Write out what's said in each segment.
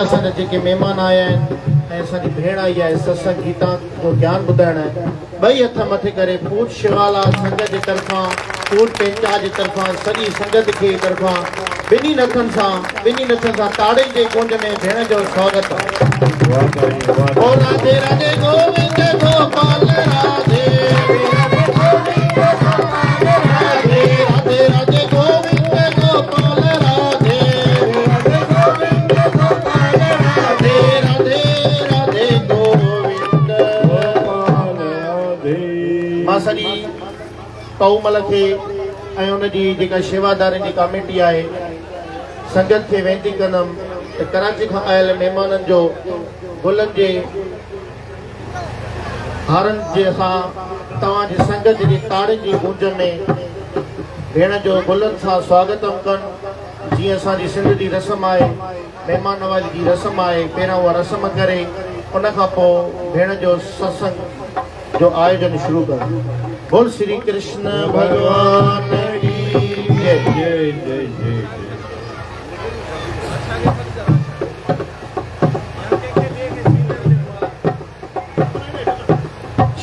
असांजा जेके महिमान आया आहिनि ऐं असांजी भेण आई आहे सत्संग गीता जो ज्ञान ॿुधाइण ॿई हथ मथे करे पूज शिवाला संघ जे तरफ़ां पूज पेंचा जे तरफ़ां सॼी संगत खे तरफ़ां ॿिन्ही नथनि सां ताड़े जे गूंज में भेण जो स्वागत आहे। ओ राधे राधे गोविंद गोपाल राधे राधे राधे गोविंद गोपाल राधे राधे राधे राधे गोविंद गोपाल राधे। मां सॼी कौमल खे ऐं उनजी जेका शेवादारनि जी कमेटी आहे संगत खे वेनती कंदुमि त कराची खां आयल महिमाननि जो गुलनि जे हारनि जे सां तव्हांजी संगत जी ताड़ियुनि जी गूंज में भेण जो गुलनि सां स्वागतम कनि। जीअं असांजी सिंध जी रस्म आहे महिमान नवाज़ी जी रस्म आहे, पहिरियों उहा रस्म करे उन खां पोइ भेण जो सत्संग जो आयोजन शुरू कनि। बोल श्री कृष्ण भगवान की जय जय जय जय।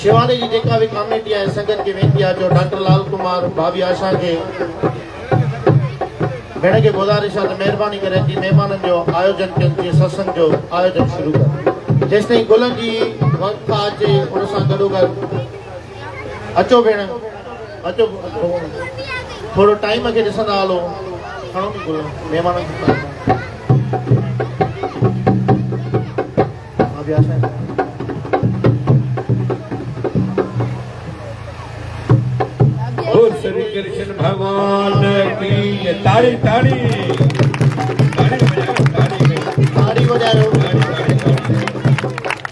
शिवाले जी जेका भी कमेटी है संगत की वेनती आहे जो डॉक्टर लाल कुमार भाभी आशा के भेण के गुज़ारिश आहे त महिरबानी करे जी महिमाननि जो आयोजन कनि, सत्संग जो आयोजन शुरू कनि। जेसिताईं गुलनि जी वक़्त अचे उन सां गॾोगॾु अचो भेण अचो, थोरो टाइम खे ॾिसंदा हलो। खणो नी गुल महिमाननि खे भाभी आशा। श्री कृष्ण भगवान की ताड़ी ताड़ी ताड़ी बजाओ।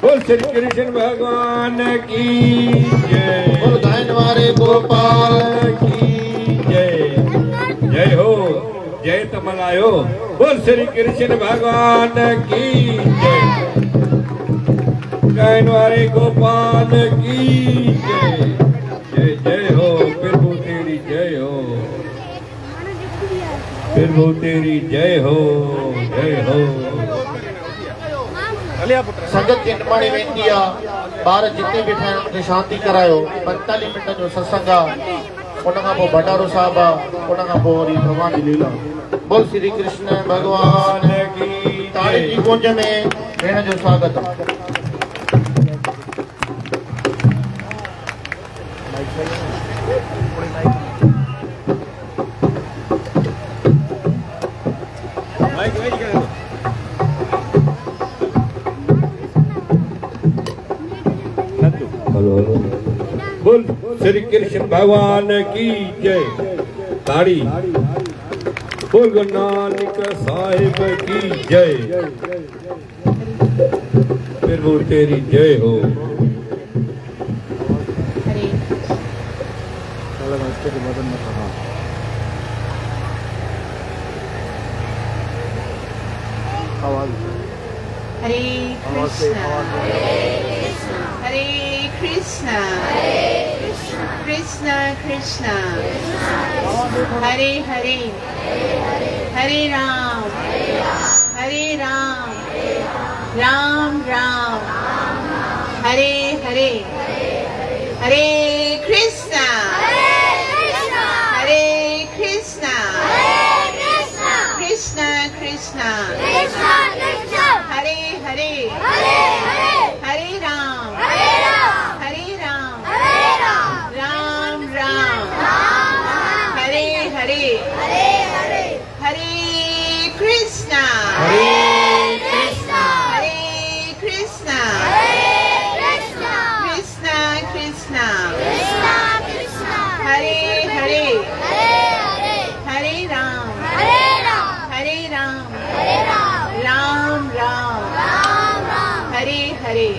बोल श्री कृष्ण भगवान की जय। बोल गायन वाले गोपाल की जय। जय हो, जय तमलायो। बोल श्री कृष्ण भगवान की जय। गायन वाले गोपाल की जय। जय जय हो प्रभु तेरी जय हो, प्रभु तेरी जय हो, जय हो। संगत के निमाणी वेंदी आहे ॿार जिते भी ठाहिनि उनखे शांति करायो। 45 मिनट जो सत्संग आहे, उन खां पोइ भंडारो साहिब आहे, उन खां पोइ वरी भॻवान जी लीला। बोल श्री कृष्ण भगवान की ताड़ी जी गूंज में भेण जो स्वागत आहे। बोल श्री कृष्ण भगवान की जय। ताड़ी। बोल गुरु नानक साहिब की जय। प्रभु तेरी जय हो। हरे कृष्णा हरे कृष्णा कृष्णा कृष्णा हरे हरे हरे राम राम राम हरे हरे हरे कृष्णा कृष्णा कृष्णा हरे हरे हरे राम राम राम हरे हरे हरे कृष्णा कृष्णा कृष्णा हरे हरे हरे राम राम राम हरे हरे।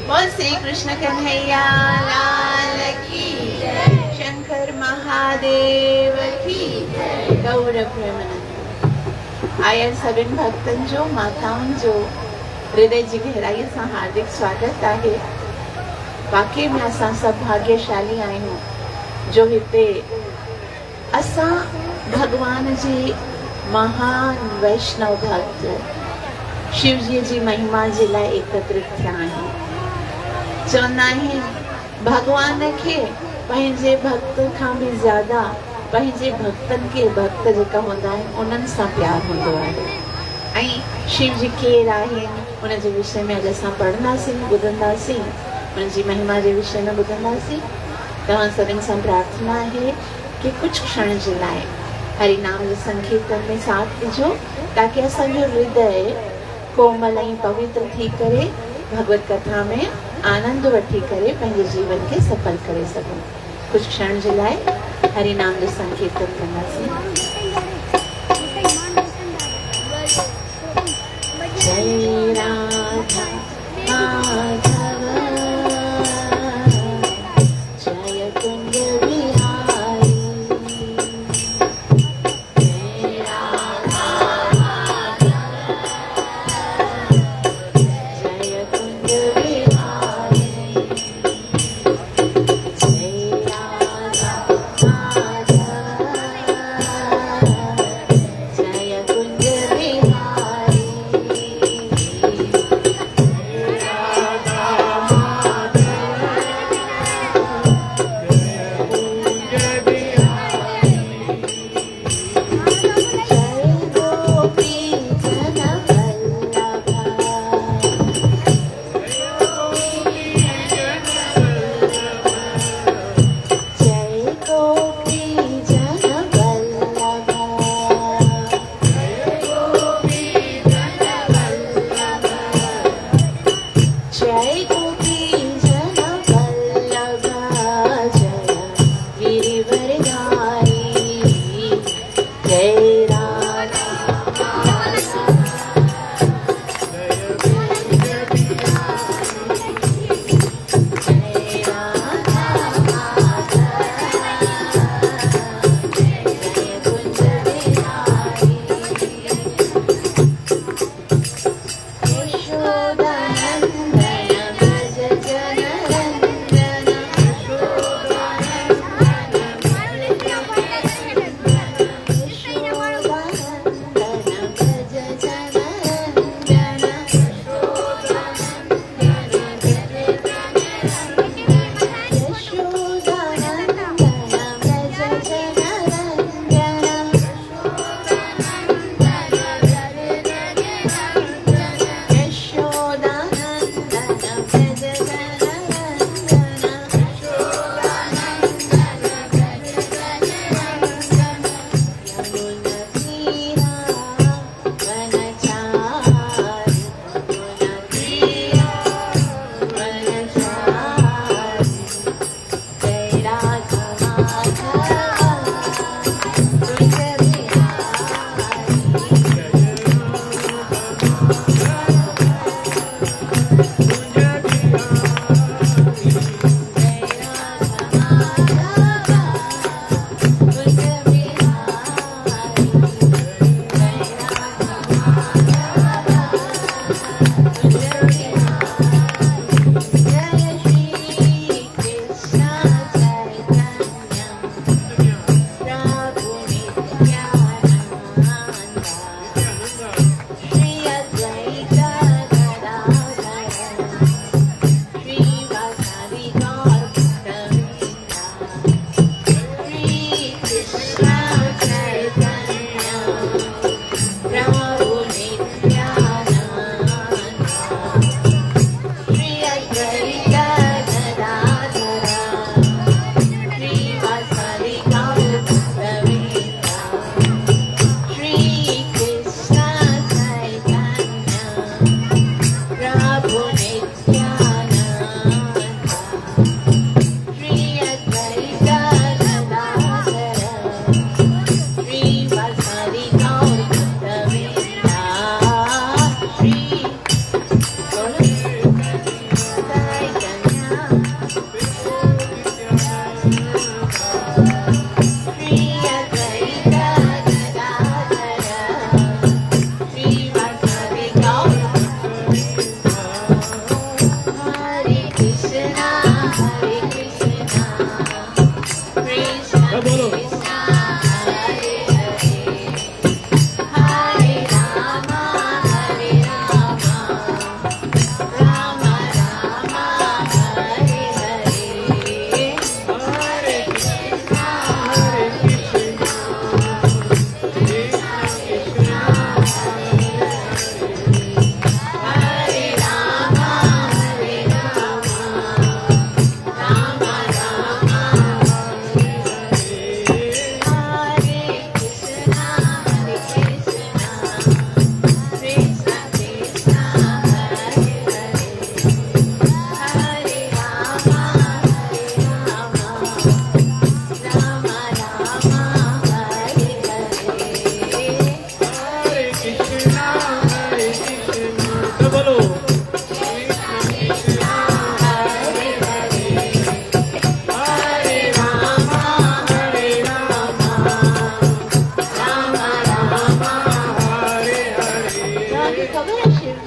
बोल श्री कृष्ण कन्हैया लाल की, शंकर महादेव की, गौर प्रेमानंद। आयल सभिनि भक्तन जो माताउनि जो हृदय जी गहराई से हार्दिक स्वागत है। वाकई में असां सब भाग्यशाली आहियूं जो हिते असां भगवान जी महान वैष्णव भक्त शिव जी महिमा जे लाइ एकत्रित थिया आहिनि। चवंदा आहिनि भॻवान खे पंहिंजे भक्त खां बि ज़्यादा पंहिंजे भक्तनि खे भक्त जेका हूंदा आहिनि उन्हनि सां प्यार हूंदो आहे। ऐं शिव जी केरु आहिनि उन जे विषय में अॼु असां पढ़ंदासीं, ॿुधंदासीं, उन जी महिमा जे विषय में ॿुधंदासीं। तव्हां सभिनि सां प्रार्थना आहे कि कुझु क्षण जे लाइ हरि नाम जे संकीर्तन में साथ ॾिजो, ताकि असांजो हृदय कोमल ऐं पवित्र थी करे भगवत कथा में आनंद वठी करे पंहिंजे जीवन खे सफल करे सघूं। कुछ क्षण जे लाइ हरि नाम जो संकीर्तन कंदासीं। जय राधा माधव जय कुंज बिहारी, जय राधा माधव जय कुंज बिहारी, जय राधा माधव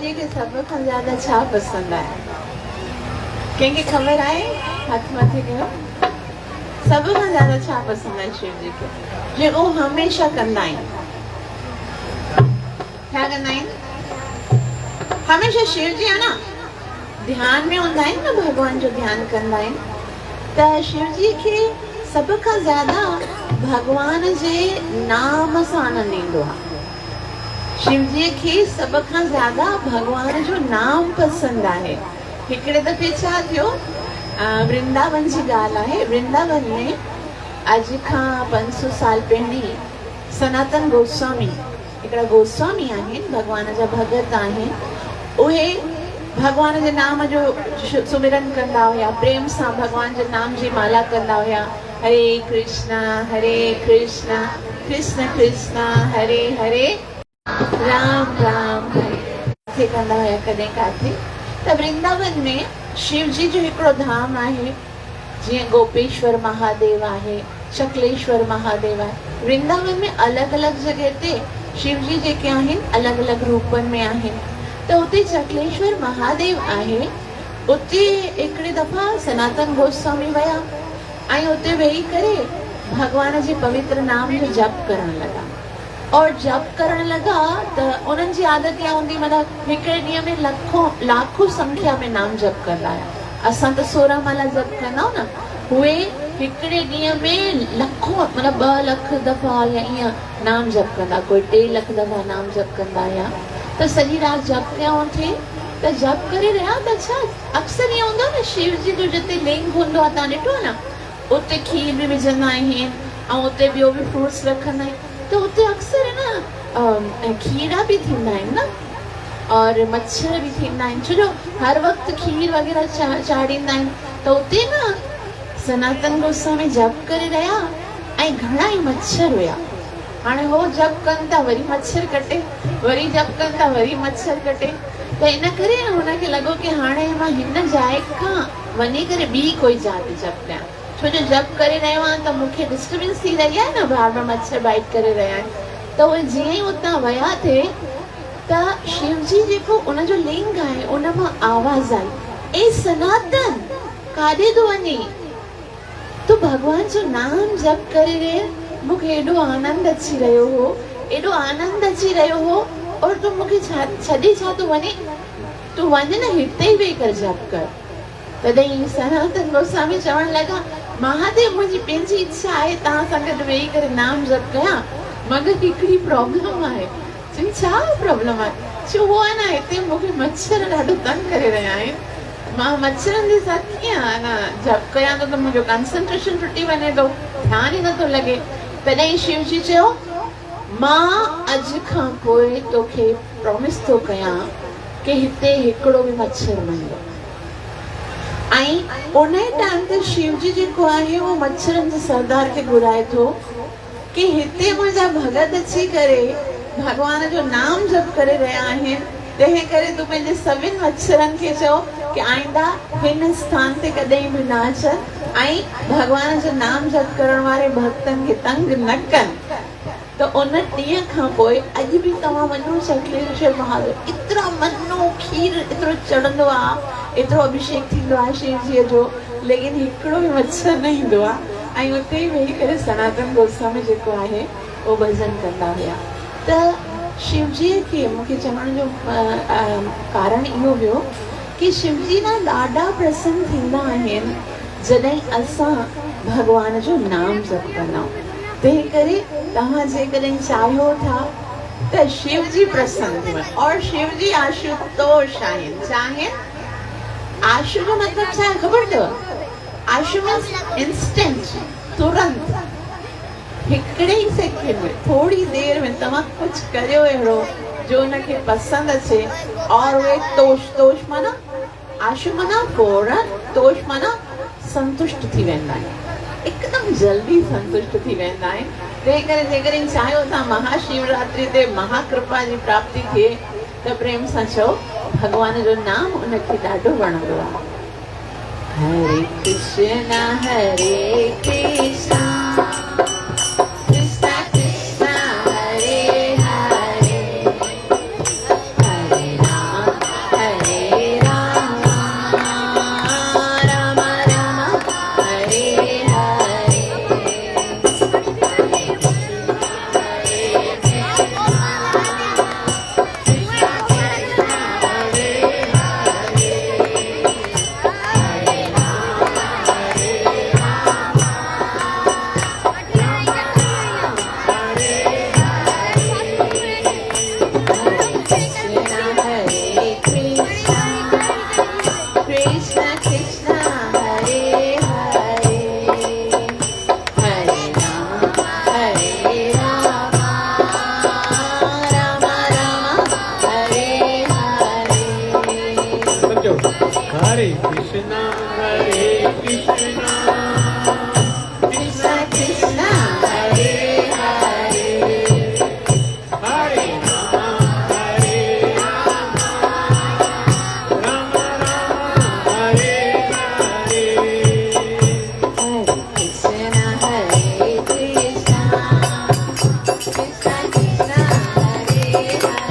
जी खे सब खां ज्यादा छा पसंद आहे? कंहिंखे ख़बर आहे? हथ मथे कयो। सब खां ज्यादा छा पसंद आहे शिव जी खे? जेको हमेशा कंदा आहिनि। छा कंदा आहिनि? हमेशा शिव जी आहे न, ध्यान में हूंदा आहिनि न, भगवान जो ध्यान कंदा आहिनि। त शिव जी खे सब खां ज्यादा भगवान जे नाम सां आनंद ईंदो आहे। शिव जी खे सब खां ज्यादा भगवान जो नाम पसंद आहे। हिकिड़े दफ़े छा थियो, वृंदावन जी ॻाल्हि आहे। वृंदावन में अॼु खां 500 साल पहिरीं सनातन गोस्वामी, हिकिड़ा गोस्वामी आहिनि, भगवान जा भगत आहिनि। उहे भगवान जे नाम जो सुमिरन कंदा हुया, प्रेम सां भगवान जे नाम जी माला कंदा हुया। हरे कृष्णा कृष्ण कृष्ण हरे हरे, राम राम हरे कंदा हुया कॾहिं काथे। त वृंदावन में शिव जी जो हिकिड़ो धाम आहे, जीअं गोपेश्वर महादेव आहे, चकलेश्वर महादेव आहे। वृंदावन में अलॻि अलॻि जॻह ते शिव जी जेके आहिनि अलॻि अलॻि रूपनि में आहिनि। त उते चकलेश्वर महादेव आहे, उते हिकिड़े दफ़ा सनातन गोस्वामी विया ऐं उते वेही करे भगवान जे पवित्र नाम जो जप करण लॻा। और जप करण लॻा त उन्हनि जी आदत इहा हूंदी, मतिलबु हिकिड़े ॾींहं में लाखों संख्या में नाम जप कंदा हुया। असां त 16 माला जप कंदा आहियूं न, उहे हिकिड़े ॾींहं में लखों, मतिलबु 2 लख दफ़ा या ईअं नाम जप कंदा, कोई 3 लख दफ़ा नाम जप कंदा हुया। त सॼी राति जप कयो थिए, त जप करे रहिया त छा अक्सर ईअं हूंदो न, शिव जी जो जिते लिंग हूंदो आहे, तव्हां ॾिठो न, उते खीर बि विझंदा आहिनि ऐं उते ॿियो बि फ्रूट्स रखंदा आहिनि। त उते अक्सर न खीरा बि थींदा आहिनि न, और मच्छर बि थींदा आहिनि, छो जो हर वक़्तु खीर वग़ैरह चाढ़ींदा आहिनि। त उते न सनातन गोस्वामी जप करे रहिया ऐं घणा ई मच्छर हुया। हाणे हो जप कनि था, वरी मच्छर कटे, वरी जप कनि था, वरी मच्छर कटे। त इन करे हुनखे लॻो कि हाणे मां हिन जाइ खां वञी करे ॿी कोई जाइ जप कयां, छो जो जप करे रहियो आहे त मूंखे डिस्टर्बेंस थी रही आहे न, बार बार मच्छर बाइट करे रहिया आहिनि। त उहे जीअं ई उतां विया थे त शिव जी जेको उनजो लिंग आहे उन मां आवाज़ आई, ए सनातन काॾे थो वञे? तो भगवान जो नाम जप करे रहे, मूंखे एॾो आनंद अची रहियो हो, एॾो आनंद अची रहियो हो, और तूं मूंखे छॾे छा थो वञे? तूं वञ न, हिते ई वेही करे जप कर। तॾहिं सनातन गोस्वामी चवण लॻा, महादेव मुंहिंजी पंहिंजी इच्छा आहे तव्हां सां गॾु वेही करे नाम जप कयां, मगर हिकिड़ी प्रॉब्लम आहे। चई छा प्रॉब्लम आहे? छो हो आहे न, हिते मूंखे मच्छर ॾाढो तंग करे रहिया आहिनि, मां मच्छरनि जे साथ कीअं आहे न जप कयां त मुंहिंजो कंसंट्रेशन टुटी वञे थो, ध्यानु ई नथो लॻे। तॾहिं शिव जी चयो, मां अॼु खां पोइ तोखे प्रॉमिस थो कयां कि हिते हिकिड़ो बि मच्छर न ईंदो। ऐं उन टाइम ते शिव जी जेको आहे उहो मच्छरनि जे सरदार खे घुराए थो कि हिते मुंहिंजा भगत अची करे भगवान जो नाम जप करे रहिया आहिनि, तंहिं करे तूं पंहिंजे सभिनि मच्छरनि खे चओ कि आईंदा हिन स्थान ते कॾहिं बि न अचनि ऐं भगवान जो नाम जप करण वारे भक्तनि खे तंग न कनि। त उन ॾींहं खां पोइ अॼु बि तव्हां वञो चकलेश्वर महादेव, एतिरा मनो खीर एतिरो चढ़ंदो आहे, एतिरो अभिषेक थींदो आहे शिव जीअ जो, लेकिन हिकिड़ो बि मच्छर न ईंदो आहे। ऐं उते ई वेही करे सनातन गोस्वामी जेको आहे उहो भॼन कंदा हुया। त शिव जीअ खे मूंखे चवण जो कारण इहो हुयो कि शिव जी न ॾाढा प्रसन्न थींदा आहिनि जॾहिं असां भगवान जो नाम जप कंदा आहियूं। तंहिं करे तव्हां जेकॾहिं चाहियो था त शिव जी प्रसन्न थियनि, और शिव जी आशुतोष आहिनि। चाहे आशु जो मतिलबु छा आहे ख़बर अथव? आशु मीन्स इंस्टेंट, तुरंत, हिकिड़े ई सेकेंड में, थोड़ी देर में तव्हां कुझु करियो अहिड़ो जो उनखे पसंदि अचे। और उहे तोष माना आशु माना फौरन, तोष माना संतुष्ट थी वेंदा आहिनि, हिकदमि जल्दी संतुष्ट थी वेंदा आहिनि। तंहिं करे जेकॾहिं चाहियो था महाशिवरात्रि ते महाकृपा जी प्राप्ति थिए त प्रेम सां चओ भगवान जो नाम उनखे ॾाढो वणंदो आहे। हरे कृष्णा कृष्णा कृष्णा हरे हरे, हरे राम हरे कृष्णा कृष्ण कृष्ण हरे हरे हरे राम हरे राम राम राम हरे हरे कृष्ण हरे कृष्ण कृष्ण कृष्ण हरे हरे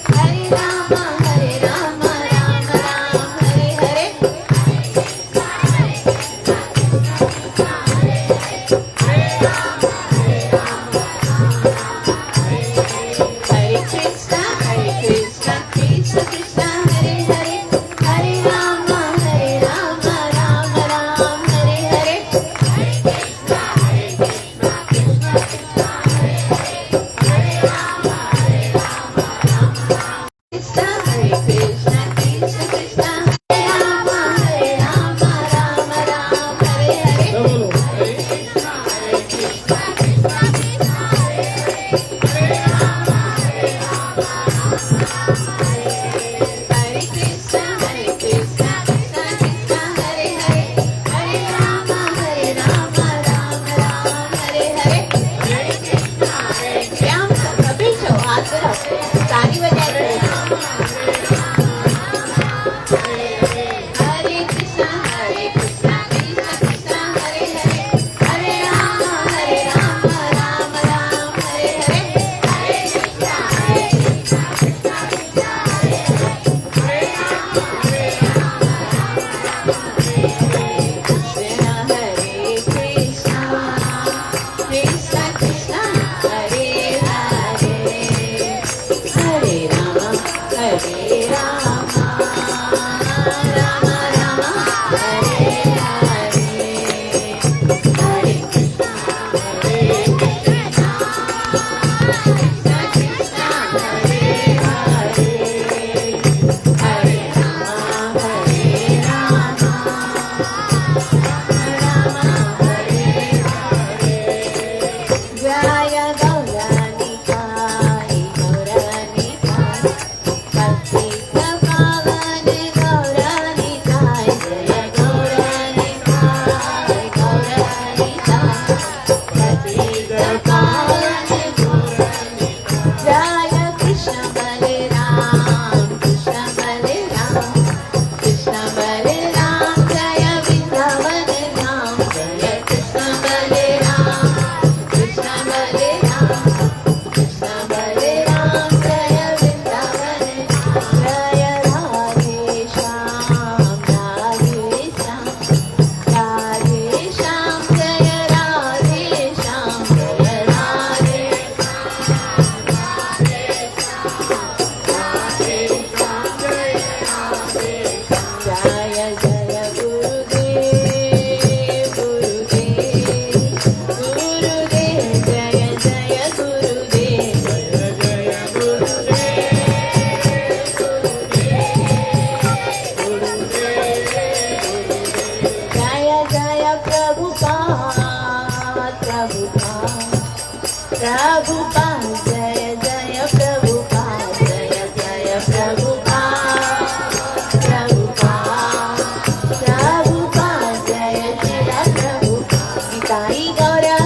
हरे राम राम राम हरे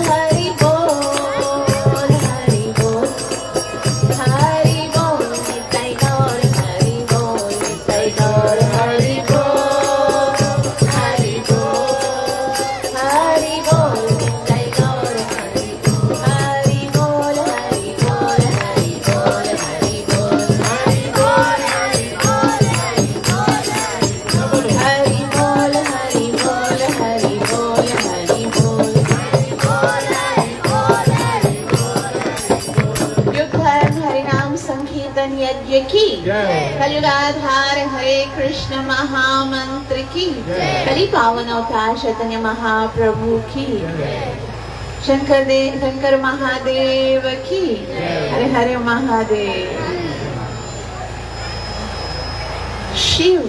हरि बोल। कलियुगाधार हरे कृष्ण महामंत्र की, कली पावन अवतार चैतन्य महाप्रभु की, शंकर महादेव की, हरे हरे महादेव। शिव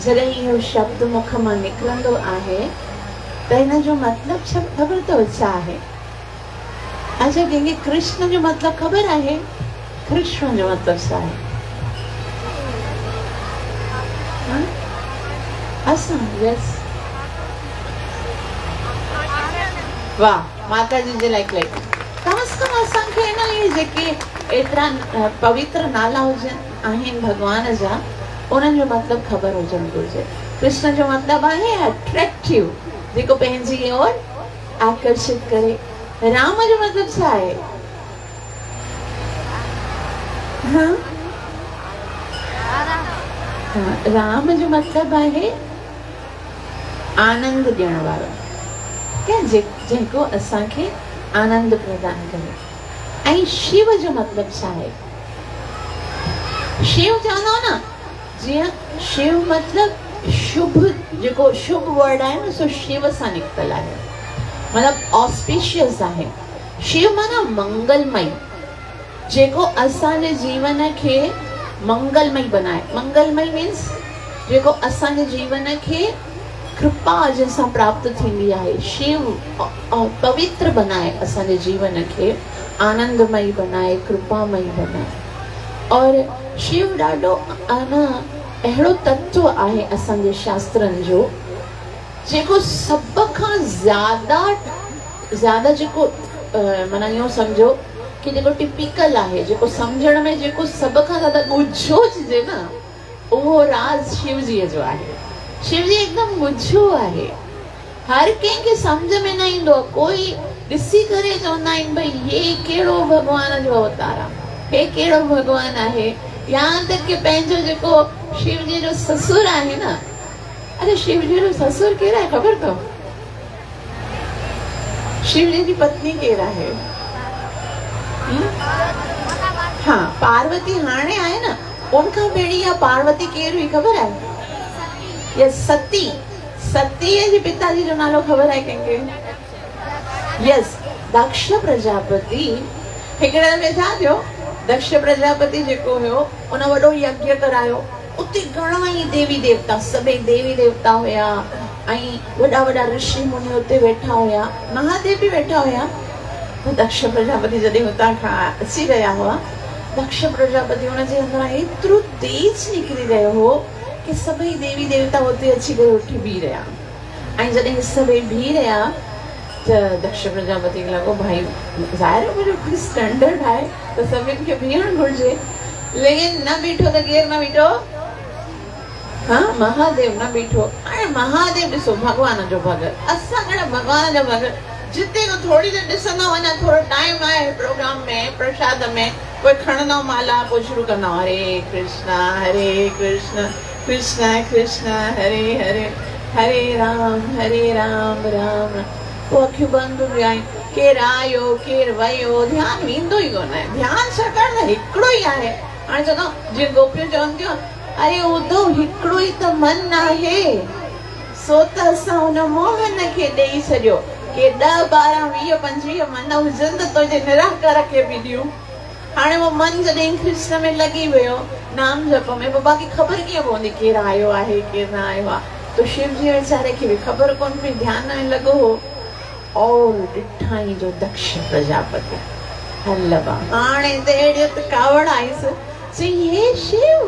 जॾहिं इहो शब्द मुख मां निकिरंदो आहे त हिन जो मतिलब ख़बर अथव छा आहे? अच्छा, कंहिंखे कृष्ण जो मतिलब ख़बर आहे? कृष्ण जो मतिलब छा आहे? असां यस, वाह, माता जी जे लाइ क्लैप। कम से कम असांखे न इहे जेके एतिरा पवित्र नाला हुजनि आहिनि भॻवान जा, उन्हनि जो मतिलब ख़बर हुजणु घुरिजे। कृष्ण जो मतिलब आहे अट्रैक्टिव, जेको पंहिंजी ओर आकर्षित करे। राम जो मतिलब छा आहे? राम जो मतिलब आहे आनंद ॾियण वारो, जेको असांखे आनंद प्रदान करे। ऐं शिव जो मतिलब छा आहे? शिव चवंदो न, जीअं शिव मतिलब शुभ, जेको शुभ वर्ड आहे न सो शिव सां निकितल आहे, मतिलब ऑस्पिशियस आहे। शिव माना मंगलमय, जेको असांजे जीवन खे मंगलमय बनाए। मंगलमय मीन्स जेको असांजे जीवन खे कृपा जंहिंसां प्राप्त थींदी आहे। शिव पवित्र बनाए, असांजे जीवन खे आनंदमय बनाए, कृपामय बनाए। और शिव ॾाढो अहिड़ो तत्व आहे असांजे शास्त्रनि जो, जेको सभ खां ज़्यादा जेको माना इहो सम्झो कि जेको टिपिकल आहे, जेको सम्झण में जेको सभ खां ज़्यादा ॻुझो हुजे न, उहो राज़ शिवजीअ जो आहे। शिवजी एकदम ॻुझो आहे, हर कंहिंखे सम्झ में न ईंदो। कोई ॾिसी करे चवंदा आहिनि भई हे कहिड़ो भॻवान जो अवतार आहे, हे कहिड़ो भॻवान आहे। यहाँ तक कि पंहिंजो जेको शिवजी जो ससुर आहे न, अरे शिवजी जो ससुर केरु आहे ख़बर अथव? शिवजी जी पत्नी केरु आहे? हाँ, पार्वती हाणे आहे न, उनखां पहिरीं इहा पार्वती केरु हुई ख़बर आहे? यस, सती। सतीअ जे पिताजी जो नालो ख़बर आहे कंहिंखे? यस, दक्ष प्रजापति। हिकिड़े दफ़े छा थियो, दक्ष प्रजापति जेको हुयो उन वॾो यज्ञ करायो। उते घणा ई देवी देवता, सभई देवी देवता हुया ऐं वॾा वॾा ऋषि मुनि उते वेठा हुया, महादेव बि वेठा हुया। दक्ष प्रजापति जॾहिं हुतां खां अची रहिया हुआ, दक्ष प्रजापति हुनजे अंदरां एतिरो तेज निकिरी रहियो हो कि सभई देवी देवता हुते अची करे उठी बीह रहिया। ऐं जॾहिं सभई बीह रहिया त दक्ष प्रजापति खे लॻो भाई ज़ाहिर मुंहिंजो कोई स्टैंडर्ड आहे त सभिनि खे बीहणु घुरिजे, लेकिन न बीठो त केरु न बीठो? हाँ, महादेव न बीठो। हाणे महादेव ॾिसो भॻवान जो भॻत, असां कहिड़ा भॻवान जो भॻत। जिते को थोड़ी देर ॾिसंदा वञा, थोरो टाइम आहे प्रोग्राम में, प्रसाद में, कोई खणंदो माला, पोइ शुरू कंदा हरे कृष्णा कृष्ण कृष्ण हरे हरे, हरे राम राम। पोइ अखियूं बंदि हूंदियूं आहिनि, केरु आयो केरु वियो, ध्यानु वेंदो ई कोन आहे। ध्यानु छाकाणि त हिकिड़ो ई आहे। हाणे चवंदा जीअं गोपियूं चवनि थियूं, अरे उद्धव हिकिड़ो ई त मन आहे, सो त असां हुन मोहन खे ॾेई छॾियो कि 10 12 20 25 मन हुजनि त तुंहिंजे निराकार खे बि ॾियूं। हाणे उहो मन जॾहिं कृष्ण में लॻी वियो, नाम जप में, पोइ बाक़ी ख़बर कीअं पवंदी केरु आयो आहे केरु न आयो आहे? तो शिवजी वीचारे खे बि ख़बर कोन पई, ध्यान में लॻो हो। और ॾिठाई जो दक्ष प्रजापति हलवा, हाणे त अहिड़ो त कावड़ आईसि, चई हे शिव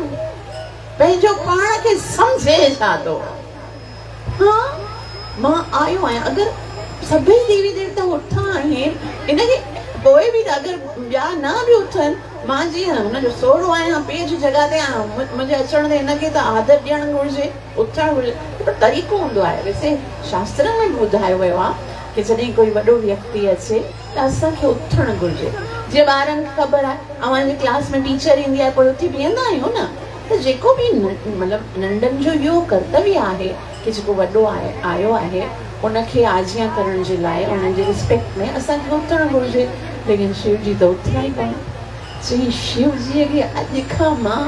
पंहिंजो पाण खे सम्झे छा थो? हाँ, मां आयो आहियां। अगरि सभई देवी देवता उठा आहिनि, इनखे पोइ बि अगरि ॿिया न बि उथनि, मां जीअं हुनजो सोढ़ो आहियां, पीउ जी जॻह ते आहियां, मुंहिंजे अचण ते हिनखे त आदर ॾियणु घुरिजे, उथणु घुरिजे। पर तरीक़ो हूंदो आहे। वैसे शास्त्रनि में बि ॿुधायो वियो आहे कि जॾहिं कोई वॾो व्यक्ति अचे त असांखे उथणु घुरिजे। जीअं ॿारनि खे ख़बर आहे, अव्हांजी क्लास में टीचर ईंदी आहे, पोइ उथी बीहंदा आहियूं न। त जेको बि मतिलबु नंढनि जो इहो कर्तव्य आहे कि जेको वॾो आयो आहे उनखे आजियां करण जे लाइ, उन्हनि जे रिस्पेक्ट में असांखे उथणु घुरिजे। लेकिन शिवजी त उथिया ई कोन। चई शिवजीअ खे अॼु खां मां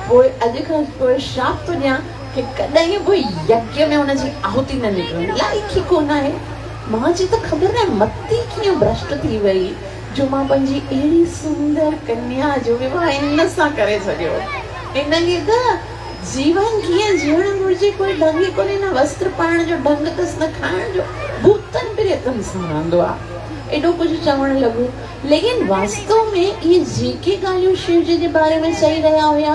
पोइ अॼु खां पोइ श्राप थो ॾियां कि कॾहिं बि यज्ञ में हुनजी आहुति न निकिरणी। लाइक़ ई कोन आहे। मां चई त ख़बर न मती कीअं भ्रष्ट थी वई जो मां पंहिंजी अहिड़ी सुंदर कन्या जो विवाह इन सां करे छॾियो। इनखे त जीवन कीअं जीअण घुरिजे कोई ढंग ई कोन्हे, न वस्त्र पाइण जो ढंग अथसि, न खाइण जो, भूतनि प्रेतनि सां रहंदो आहे। एॾो कुझु चवण लॻो। लेकिन वास्तव में इहे जेके ॻाल्हियूं शिव जी जे बारे में चई रहिया हुया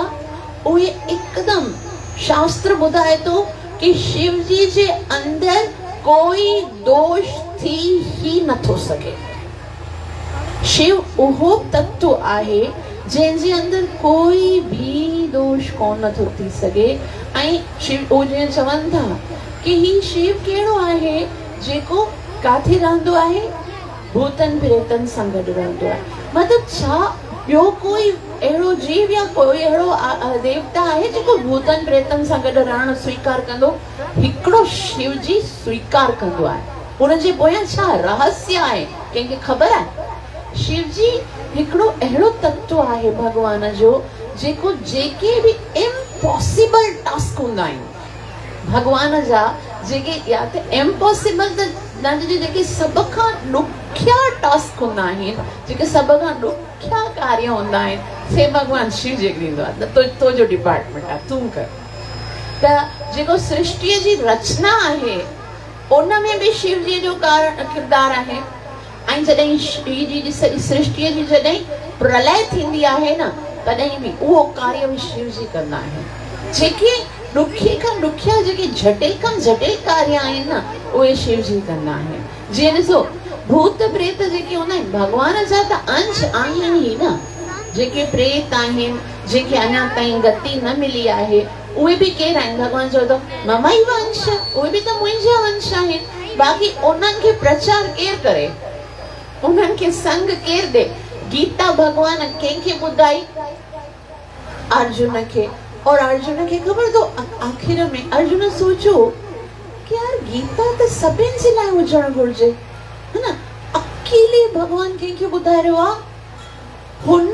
उहे हिकदमि शास्त्र ॿुधाए थो कि शिव जी जे अंदरि कोई दोष थी ही नथो सघे। शिव उहो तत्व आहे जंहिंजे अंदरि कोई भी दोष कोन नथो थी सघे। ऐं शिव उहे चवनि था कि ही शिव कहिड़ो आहे जेको काथे रहंदो आहे, भूतनि प्रेतनि सां गॾु रहंदो आहे। मतिलबु छा ॿियो कोई अहिड़ो जीव या कोई अहिड़ो देवता आहे जेको भूतनि प्रेतनि सां गॾु रहणु स्वीकार कंदो? हिकिड़ो शिव जी स्वीकार कंदो आहे। हुनजे पोयां छा रहस्य आहे कंहिंखे ख़बर आहे? शिव जी हिकिड़ो अहिड़ो तत्व आहे भॻवान जो जेको जेके बि इम्पॉसिबल टास्क हूंदा आहिनि भॻवान जा, जेके या त इम्पॉसिबल त जेके सभ खां ॾुखिया टास्क हूंदा आहिनि, जेके सभ खां ॾुखिया कार्य हूंदा आहिनि, से भॻवानु शिव जे ॾींदो आहे। त तुंहिंजो डिपार्टमेंट आहे, तूं कर। त जेको सृष्टिअ जी रचना आहे उन में बि शिव जी जो किरदारु आहे। ऐं जॾहिं जी सृष्टिअ जी जॾहिं प्रलय थींदी आहे न तॾहिं बि उहो कार्य बि शिव जी कंदा आहिनि। जेके ॾुखिए खां ॾुखिया, जेके जटिल खां जटिल कार्य आहिनि न उहे शिव जी कंदा आहिनि। जीअं ॾिसो भूत प्रेत जेके हूंदा आहिनि भॻवान जा त अंश आहिनि ई न। जेके प्रेत आहिनि, जेके अञा ताईं गति न मिली आहे, उहे बि केरु आहिनि? भॻवान चओ थो मम ई वंश, उहे बि त मुंहिंजा वंश आहिनि। बाक़ी उन्हनि खे प्रचार केरु करे, उन्हनि खे संग केरु ॾे? गीता भॻवान कंहिंखे ॿुधाई? अर्जुन खे। और अर्जुन खे ख़बर तो आखिर में अर्जुन सोचो कि यार गीता त सभिनि जे लाइ हुजणु घुरिजे, है न? अकेले भॻवान कंहिंखे ॿुधाए रहियो आहे? हुन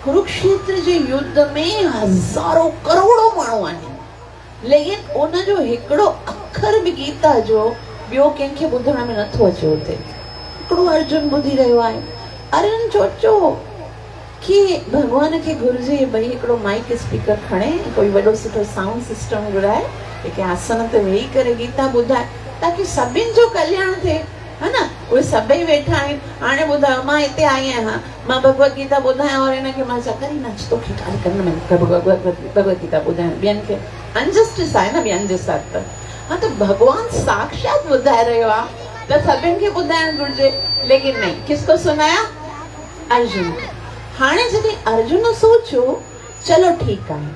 कुरुक्षेत्र जे युद्ध में हज़ारों करोड़ों माण्हू आहिनि, लेकिन उनजो हिकिड़ो अखर बि गीता जो ॿियो कंहिंखे ॿुधण में नथो अचे। हुते हिकिड़ो अर्जुन ॿुधी रहियो आहे। अर्जुन सोचो कि भॻवान खे घुरिजे भई हिकिड़ो माइक स्पीकर खणे, कोई वॾो सुठो साउंड सिस्टम घुराए, हिकु आसन ते वेही करे गीता ॿुधाए ताकि सभिनि जो कल्याण थिए, है न? उहे सभई वेठा आहिनि। हाणे ॿुधायो मां हिते आई आहियां, मां भगवत गीता ॿुधायां और हिनखे मां चकरी नाच तोखे ॻाल्हि करण में भगवत गीता ॿुधायां, ॿियनि खे अनजस्टिस आहे न, ॿियनि जे साथ त। हाँ, त भॻवान साक्षात ॿुधाए रहियो आहे त सभिनि खे ॿुधाइणु घुरिजे। लेकिन नहीं, किसको सुनाया? अर्जुन। हाणे जॾहिं अर्जुन सोचियो चलो ठीकु आहे,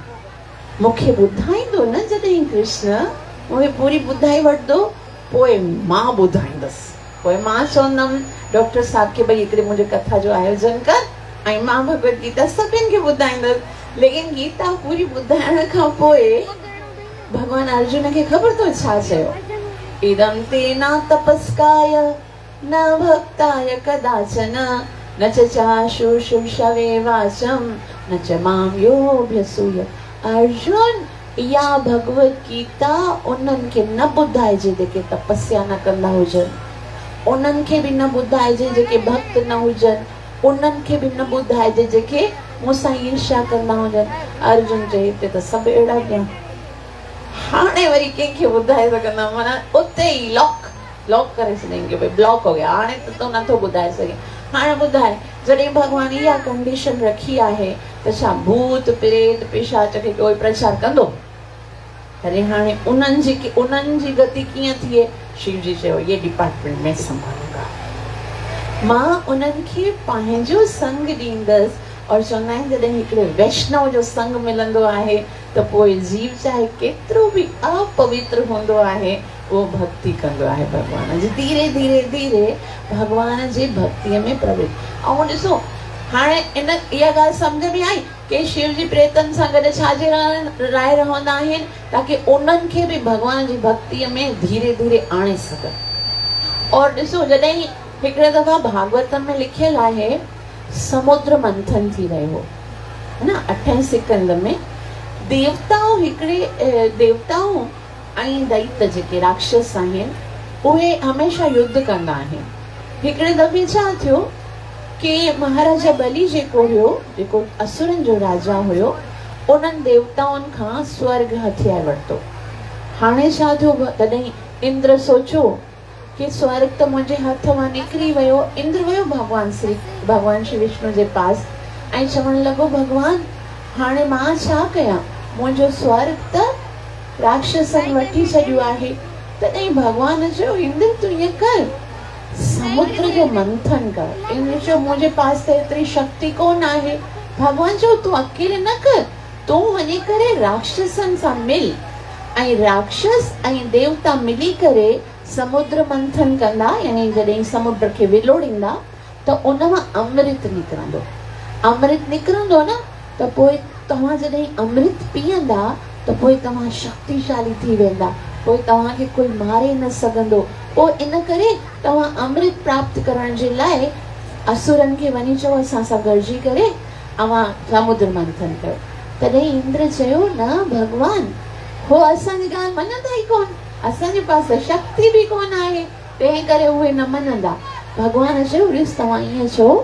मूंखे ॿुधाईंदो न जॾहिं कृष्ण, मूंखे पूरी ॿुधाई वठंदो, पोइ मां ॿुधाईंदसि। पोइ मां चवंदमि डॉक्टर साहब खे भई हिकिड़े मुंहिंजे कथा जो आयोजन कर ऐं मां भगवत गीता सभिनि खे ॿुधाईंदसि। लेकिन गीता पूरी ॿुधाइण खां पोइ भॻवान अर्जुन खे ख़बर अथव छा चयो? इदं ते न तपस्काय न भक्ताय कदाचन न च चाशुषुषवे वाचम न च मां योऽभ्यसूय। अर्जुन, इहा भगवत गीता उन्हनि खे न ॿुधाइजे जेके तपस्या न कंदा हुजनि, उन्हनि खे बि न ॿुधाइजे जेके भक्त न हुजनि, उन्हनि खे बि न ॿुधाइजे जेके मूंसां ईर्ष्या कंदा हुजनि। अर्जुन चए हिते त सभु अहिड़ा ॼणा, हाणे वरी कंहिंखे ॿुधाए सघंदा? माना उते ई लॉक करे छॾेंगे, भई ब्लॉक हो गया, हाणे त तो नथो ॿुधाए सघे। हाणे ॿुधाए, जॾहिं भॻवान इहा कंडीशन रखी आहे त छा भूत प्रेत पिशाच खे कोई प्रचार कंदो? अरे हाणे उन्हनि जी गति कीअं थिए? शिव जी चयो ये डिपार्टमेंट में संभालूंगा, मां उन्हनि खे पंहिंजो संग ॾींदसि। और चवंदा आहिनि जॾहिं हिकिड़े वैष्णव जो संग मिलंदो आहे त पोइ जीव चाहे केतिरो बि अपवित्र हूंदो आहे उहो भक्ति कंदो आहे भॻवान जी, धीरे धीरे धीरे भॻवान जी भक्तिअ में प्रवृत्त। ऐं ॾिसो हाणे इहा ॻाल्हि सम्झ में आई कि शिव जी प्रेतनि सां गॾु छाजे लाइ रहंदा आहिनि? ताकि उन्हनि खे बि भॻवान जी भक्तिअ में धीरे धीरे आणे सघनि। और ॾिसो जॾहिं हिकिड़े दफ़ा भागवतम में लिखियलु आहे समुद्र मंथन थी रहियो, है न? 8 सिकंद में देवताऊं ऐं दैत्य जेके राक्षस आहिनि उहे हमेशा युद्ध कंदा आहिनि। हिकिड़े दफ़े छा थियो कि महाराजा बलि जेको हुयो, जेको असुरनि जो राजा हुयो, उन्हनि देवताउनि खां स्वर्ग हथियाए वरितो। हाणे छा थियो, तॾहिं इंद्र सोचियो कि स्वर्ग त मुंहिंजे हथ मां निकिरी वियो। इंद्र वियो भगवान श्री विष्णु जे पास ऐं चवण लॻो, भगवान हाणे मां छा कयां, मुंहिंजो स्वर्ग त राक्षसनि वठी छॾियो आहे। तॾहिं भगवान चयो, इंद्र तूं ईअं कर, समुद्र जो मंथन कर। इंद्र चयो, मुंहिंजे पास त एतिरी शक्ति कोन आहे। भगवान चयो, तूं अकेले न कर, तूं वञी करे राक्षसनि सां मिल ऐं राक्षस ऐं देवता मिली करे समुद्र मंथन कंदा, यानी जॾहिं समुद्र खे विलोड़ींदा त उन मां अमृत निकिरंदो। अमृत निकिरंदो न त पोइ तव्हां जॾहिं अमृत पीअंदा त पोइ तव्हां शक्तिशाली थी वेंदा, पोइ तव्हांखे कोई मारे न सघंदो। पोइ इन करे तव्हां अमृत प्राप्त करण जे लाइ असुरनि खे वञी चओ असां सां गॾिजी करे अवां समुद्र मंथन कयो। तॾहिं इंद्र चयो, न भगवान, हो असांजी ॻाल्हि मञंदा ई कोन, असांजे पास शक्ति बि कोन आहे, तंहिं करे उहे न मञंदा। भगवान चयो, ॾिस तव्हां ईअं चओ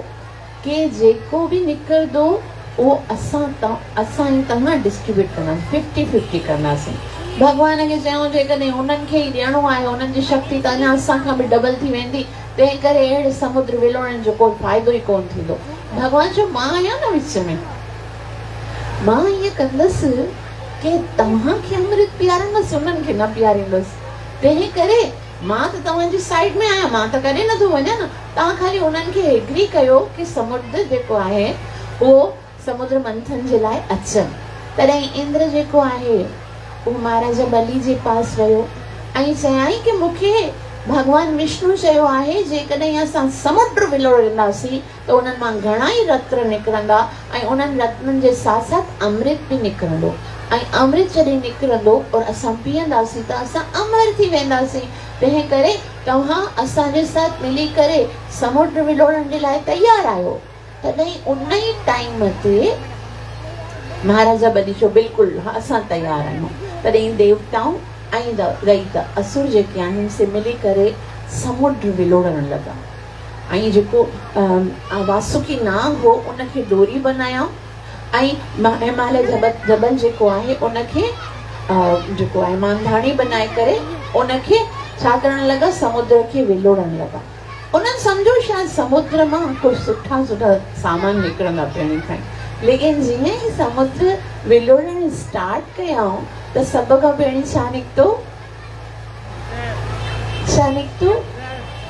कि जेको बि निकिरंदो उहो असां ऐं तव्हां डिस्ट्रीब्यूट कंदासीं, 50-50 कंदासीं। भगवान खे चयूं जेकॾहिं उन्हनि खे ई ॾियणो आहे, उन्हनि जी शक्ति त अञा असां खां बि डबल थी वेंदी, तंहिं करे अहिड़े समुद्र विलोड़ण जो कोई फ़ाइदो ई कोन थींदो। भगवान चयो, मां आहियां न विच में, मां ईअं कंदसि कि तव्हांखे अमृत पीआरींदसि, उन्हनि खे न पीआरींदसि। तंहिं करे मां त तव्हांजी साइड में आहियां, मां त कॾहिं नथो वञा न, तव्हां ख़ाली उन्हनि खे एग्री कयो कि समुद्र जेको आहे उहो समुद्र मंथन जे लाइ अचनि। तॾहिं इंद्र जेको आहे उहो महाराजा बलि जे पास वियो ऐं चयाई कि मूंखे भगवान विष्णु चयो आहे जेकॾहिं असां समुद्र विलोड़ींदासीं त उन्हनि मां घणा ई रत्न निकिरंदा ऐं उन्हनि रत्ननि जे साथ साथ अमृत बि निकिरंदो ऐं अमृत जॾहिं निकिरंदो और असां पीअंदासीं त असां अमर थी वेंदासीं। तंहिं करे तव्हां असांजे साथ मिली करे समुद्र विलोड़ण जे लाइ तयार आहियो। तॾहिं उन ई टाइम ते महाराजा बलि चयो, बिल्कुलु असां तयार आहियूं। तॾहिं देवताऊं ऐं दैत्य असुर जेके आहिनि से मिली करे समुद्र विलोड़ण लॻा ऐं जेको वासुकी नाग हो उनखे डोरी बनायाऊं ऐं हिमालय जबल जेको आहे उनखे जेको आहे मांधाणी बनाए करे उनखे छा करण लॻा, समुद्र खे विलोड़ण लॻा। उन्हनि सम्झो शायदि समुद्र मां कुझु सुठा सामान निकिरंदा पहिरीं खां ई, लेकिन जीअं ई समुद्र विलोड़ण स्टार्ट कयाऊं त सभ खां पहिरीं छा निकितो,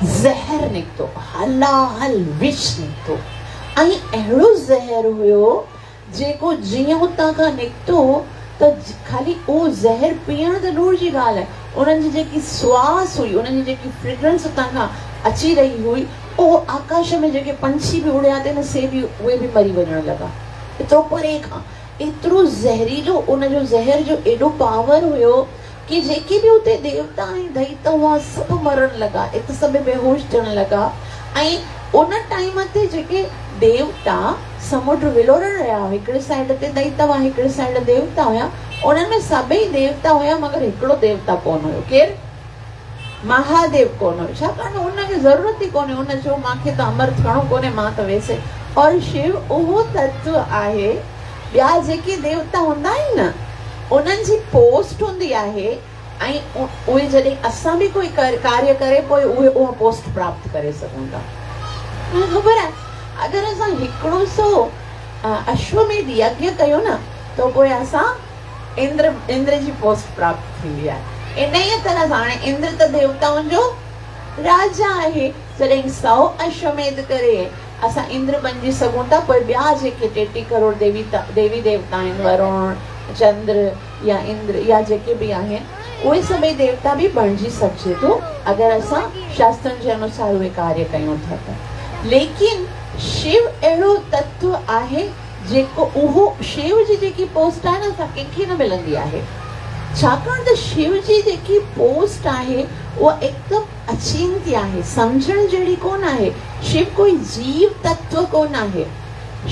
ज़हर निकितो, हलाहल विष निकितो ऐं अहिड़ो ज़हर हुयो जेको जीअं हुतां खां निकितो त ख़ाली उहो ज़हर पीअण त दूर जी ॻाल्हि आहे, उन्हनि जी जेकी श्वास हुई, उन्हनि जी जेकी फ्रेग्रेंस हुतां खां अची रही हुई, उहो आकाश में जेके पंछी बि उड़िया थे न से बि उहे बि मरी वञण लॻा। एतिरो परे खां एतिरो ज़हरीलो उनजो ज़हर जो एॾो पावर हुयो कि जेके बि उते देवता ऐं दैत्य हुआ सभु मरण लॻा, हिते सभु बेहोश थियण लॻा। ऐं उन टाइम ते जेके देवता समुद्र विलोड़ण रहिया हुआ, हिकिड़े साइड ते दैत्य हुआ, हिकिड़े साइड देवता हुया, उन्हनि में सभई देवता हुया मगर हिकिड़ो देवता कोन हुयो, केरु, महादेव कोन हुयो, छाकाणि हुनखे ज़रूरत ई कोन्हे। हुन चयो मूंखे त अमर थियणो कोन्हे, मां त वैसे। और शिव उहो तत्व आहे, ॿिया जेके देवता हूंदा आहिनि न उन्हनि जी पोस्ट हूंदी आहे ऐं उहे जॾहिं असां बि कोई कार्य करे पोइ उहे उहा पोस्ट प्राप्त करे सघूं था। ख़बर आहे, अगरि असां हिकिड़ो सो अश्वमेध यज्ञ कयो न त पोइ असां इंद्र जी पोस्ट प्राप्त थींदी आहे। इन ई तरह सां हाणे इंद्र त देवताउनि जो राजा आहे, जॾहिं 100 अश्वमेध करे असां इंद्र बणिजी सघूं था, पोइ ॿिया जेके 33 करोड़ देवी देवता आहिनि, वरुण, चंद्र या इंद्र या जेके बि आहिनि, उहे सभई देवता बि बणिजी सघिजे थो अगरि असां शास्त्रनि जे अनुसार उहे कार्य कयूं था त। लेकिन शिव अहिड़ो तत्व आहे जेको, उहो शिव जी जेकी पोस्ट आहे न असां कंहिंखे न मिलंदी आहे, छाकाणि त शिव जी जेकी पोस्ट आहे उहा हिकदमि अचिंत्य आहे, सम्झण जहिड़ी कोन आहे। शिव कोई जीव तत्व कोन आहे।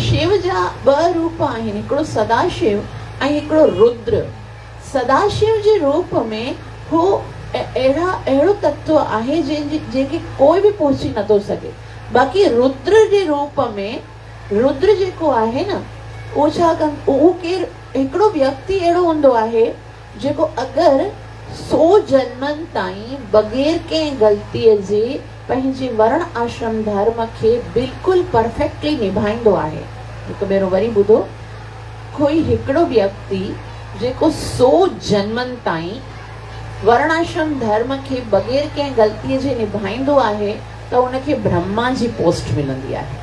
शिव जा 2 रूप आहिनि, हिकिड़ो सदाशिव ऐं हिकिड़ो रुद्र। सदाशिव जे रूप में हो अहिड़ो तत्व आहे जंहिंखे कोई बि पहुची नथो सघे। बाक़ी रुद्र जे रूप में रुद्र जेको आहे न, उहो छा उहो केरु हिकिड़ो व्यक्ति अहिड़ो हूंदो आहे जेको अगरि 100 जन्मनि ताईं बग़ैर कंहिं ग़लतीअ जे पंहिंजे वर्ण आश्रम धर्म खे बिल्कुलु परफेक्टली निभाईंदो आहे। हिकु भेरो वरी ॿुधो, कोई हिकिड़ो व्यक्ति जेको 100 जन्मनि ताईं वर्णाश्रम धर्म खे बग़ैर कंहिं ग़लतीअ जे निभाईंदो आहे त उनखे ब्रह्मा जी पोस्ट मिलंदी आहे।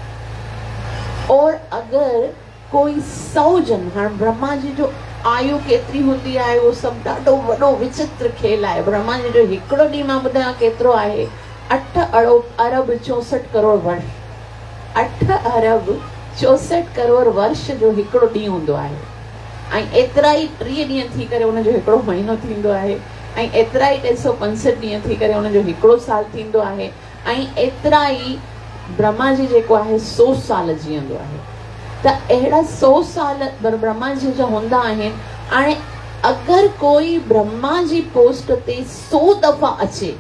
और अगरि कोई 100 जन्म, हाणे ब्रह्मा जी जो आयु केतिरी हूंदी आहे उहो सभु ॾाढो वॾो विचित्र खेल आहे। ब्रह्मा जी जो हिकिड़ो ॾींहुं मां ॿुधायां केतिरो आहे, 8 अरब 64 करोड़ वर्ष। 8 अरब 64 करोड़ वर्ष जो हिकिड़ो ॾींहुं हूंदो आहे। ऐं एतिरा ई 3 ॾींहं थी करे उनजो हिकिड़ो महीनो थींदो आहे, ऐं एतिरा ई 365 ॾींहं थी करे उनजो हिकिड़ो साल थींदो आहे, ऐं एतिरा ई ब्रह्मा जी जेको आहे 100 साल जीअंदो आहे। त अहिड़ा 100 साल ब्रह्मा जी जा हूंदा आहिनि। हाणे अगरि कोई ब्रह्मा जी पोस्ट ते 100 दफ़ा अचे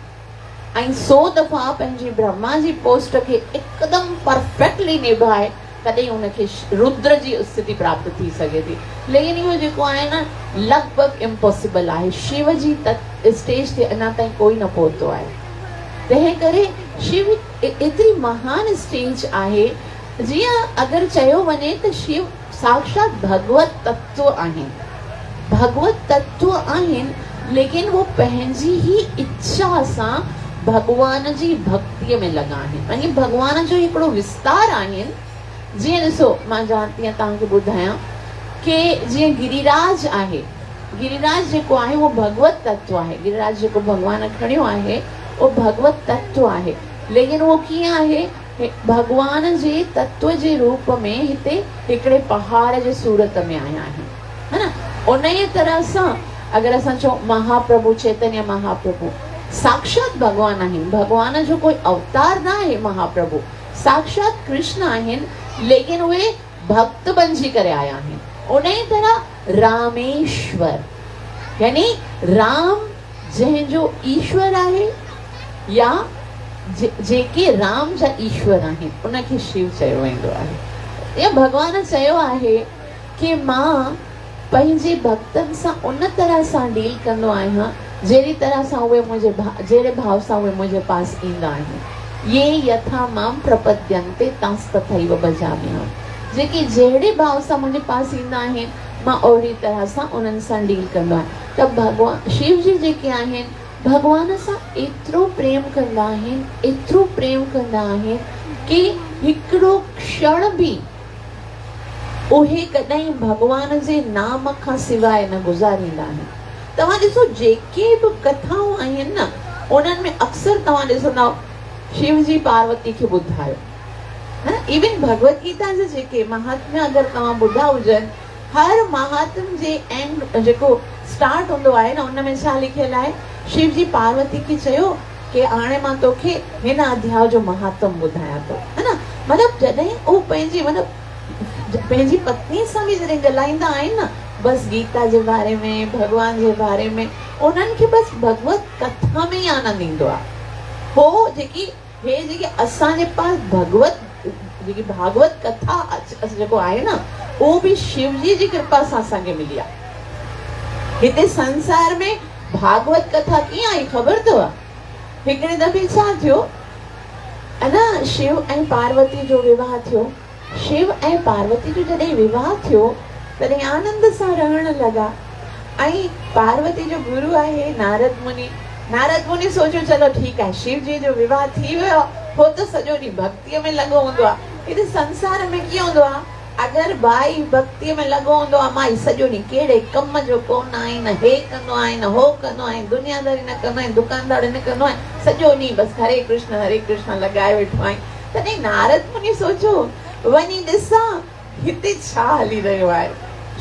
ऐं 100 दफ़ा पंहिंजी ब्रह्मा जी पोस्ट खे हिकदमि परफेक्टली निभाए, तॾहिं उनखे रुद्र जी स्थिति प्राप्त थी सघे थी। लेकिन इहो जेको आहे न, लॻभॻि इम्पॉसिबल आहे। शिव जी स्टेज ते अञा ताईं कोई न पहुतो आहे। तंहिं करे शिव एतिरी महान स्टेज आहे, जीअं अगरि चयो वञे त शिव साक्षात भगवत तत्व आहिनि। भगवत तत्व आहिनि, लेकिन वो पंहिंजी ई इच्छा सां भगवान जी भक्तिअ में लॻा आहिनि। यानी भगवान जो हिकिड़ो विस्तार आहिनि। जीअं ॾिसो, मां तीअं तव्हांखे ॿुधायां कि जीअं गिरिराज आहे, गिरिराज जेको आहे उहो भगवत तत्व आहे। गिरिराज जेको भगवान खणियो आहे उहो भगवत तत्व आहे। लेकिन उहो कीअं आहे, भगवान जे तत्व जे रूप में हिते हिकिड़े पहाड़ जे सूरत में आया आहिनि, है न। उन ई तरह सां अगरि असां चऊं महाप्रभु, चैतन्य महाप्रभु साक्षात भगवान आहिनि। भगवान जो कोई अवतार न आहे महाप्रभु, साक्षात कृष्ण आहिनि। लेकिन उहे भक्त बणिजी करे आया आहिनि। उन ई तरह रामेश्वर, यानी राम जंहिंजो ईश्वर आहे, या जेके राम जा ईश्वर आहिनि, उनखे शिव चयो वेंदो आहे। या भगवान चयो आहे कि मां पंहिंजे भक्तनि सां उन तरह सां डील कंदो आहियां जहिड़ी तरह सां उहे जहिड़े भाव सां उहे मुंहिंजे पास ईंदा आहिनि। ये यथा मां प्रपद्यन्ते तथैव भजाम्यहम्। जेके जहिड़े भाव सां मुंहिंजे पास ईंदा आहिनि, मां ओहिड़ी तरह सां उन्हनि सां डील कंदो आहियां। त भगवान शिव जी जेके आहिनि, भगवान सां एतिरो प्रेम कंदा आहिनि, एतिरो प्रेम कंदा आहिनि कि हिकिड़ो क्षण बि उहे कॾहिं भगवान जे नाम खां सवाइ न गुज़ारींदा आहिनि। तव्हां ॾिसो, जेके बि कथाऊं आहिनि न, उन्हनि में अक्सर तव्हां ॾिसंदा शिव जी पार्वती खे ॿुधायो, है न। इवन भगवत गीता जे जेके महात्म्य अगरि तव्हां ॿुधा हुजनि, हर महात्म जे एंड जेको स्टार्ट हूंदो आहे न, उन में छा लिखियल आहे, शिव जी पार्वती खे चयो कि हाणे मां तोखे हिन अध्याय जो महात्म ॿुधायां थो, है न। मतिलबु जॾहिं उहो पंहिंजी पत्नी सां बि जॾहिं ॻाल्हाईंदा आहिनि न, बसि गीता जे बारे में, भगवान जे बारे में, उन्हनि खे बसि भगवत कथा में ई आनंद ईंदो आहे। हो जेकी असांजे पास जेकी भागवत कथा जेको आहे न, उहो बि शिव जी कृपा सां असांखे मिली आहे। हिते संसार में भागवत कथा कीअं आई ख़बर अथव? हिकिड़े दफ़े छा थियो, अञा शिव ऐं पार्वती जो विवाह थियो। शिव ऐं पार्वती जो जॾहिं विवाह थियो, तॾहिं आनंद सां रहण लॻा। ऐं पार्वती जो गुरु आहे नारद मुनि। नारद मुनि सोचियो चलो ठीकु आहे, शिव जी जो विवाह थी वियो, हो त सॼो ॾींहुं भक्तीअ में लॻो हूंदो आहे। हिते संसार में कीअं हूंदो आहे, अगरि भाई भक्तीअ में लॻो हूंदो आहे, माई सॼो ॾींहुं कहिड़े कम जो कोन आहे, न हे कंदो आहे न हो कंदो आहे, दुनियादारी न कंदो आहे, दुकानदारी न कंदो आहे, सॼो ॾींहुं बसि हरे कृष्ण लॻाए वेठो आहे। तॾहिं नारद मुनि सोचियो, वञी ॾिसां हिते छा हली रहियो आहे।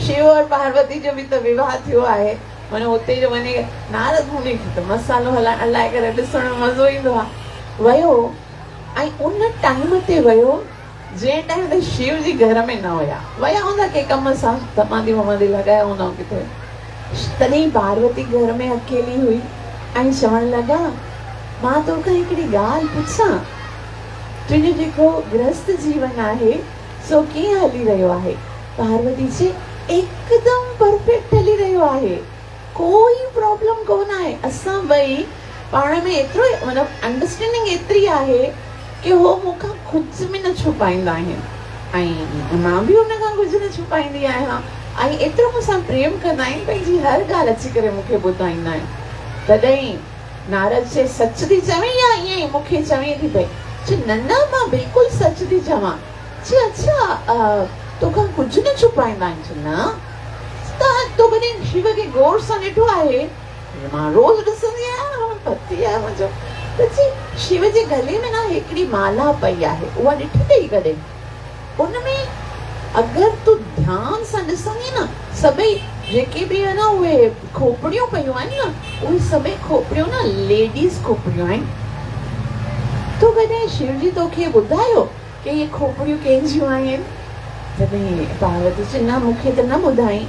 शिव और पार्वती जो बि त विवाह थियो आहे, माना हुते जो वञी नारद मुनि खे त मसालो हलाए करे ॾिसण में मज़ो ईंदो आहे। वियो ऐं उन टाइम ते वियो जे टाइम ते शिव जी घर में न हुया, वया हूंदा के कम सां समाधि वमाधि लगाया हूंदा किथे, तॾहिं पार्वती घर में अकेली हुई ऐं चवण लगा, मां तोखां हिकिड़ी ॻाल्हि पुछां, तुंहिंजो जेको गृहस्थ जीवन आहे सो कीअं हली रहियो आहे? पार्वती चए, एकदम परफेक्ट हली रहियो आहे, कोई प्रॉब्लम कोन आहे। असां ॿई पाण में एतिरो मतिलबु अंडरस्टैंडिंग एतिरी आहे कि हो मूंखां कुझु बि न छुपाईंदा आहिनि ऐं मां बि हुन खां कुझु न छुपाईंदी आहियां ऐं एतिरो मूंसां प्रेम कंदा आहिनि, पंहिंजी हर ॻाल्हि अची करे मूंखे ॿुधाईंदा आहिनि। तॾहिं नारद चए, सच थी चवें या ईअं ई मूंखे चवें थी पई? चए, न न, मां बिल्कुलु सच थी चवां। चए, अच्छा तोखां कुझु न छुपाईंदा आहिनि? चए, न। त तो कॾहिं शिव खे गौर सां ॾिठो आहे? मां रोज़ ॾिसंदी आहियां, पति आहे मुंहिंजो। त चई, शिव जे गले में ना हिकिड़ी माला पई आहे, उहा ॾिठी अथई कॾहिं? उनमें अगरि तूं ध्यान सां ॾिसंदी न, सभई जेके बि आहे न उहे खोपड़ियूं पयूं आहिनि न, उहे सभई खोपड़ियूं न लेडीज़ खोपड़ियूं आहिनि। तो कॾहिं शिव जी तोखे ॿुधायो कि इहे खोपड़ियूं कंहिंजियूं आहिनि? तॾहिं पार्वती चए, न मूंखे त न ॿुधाई।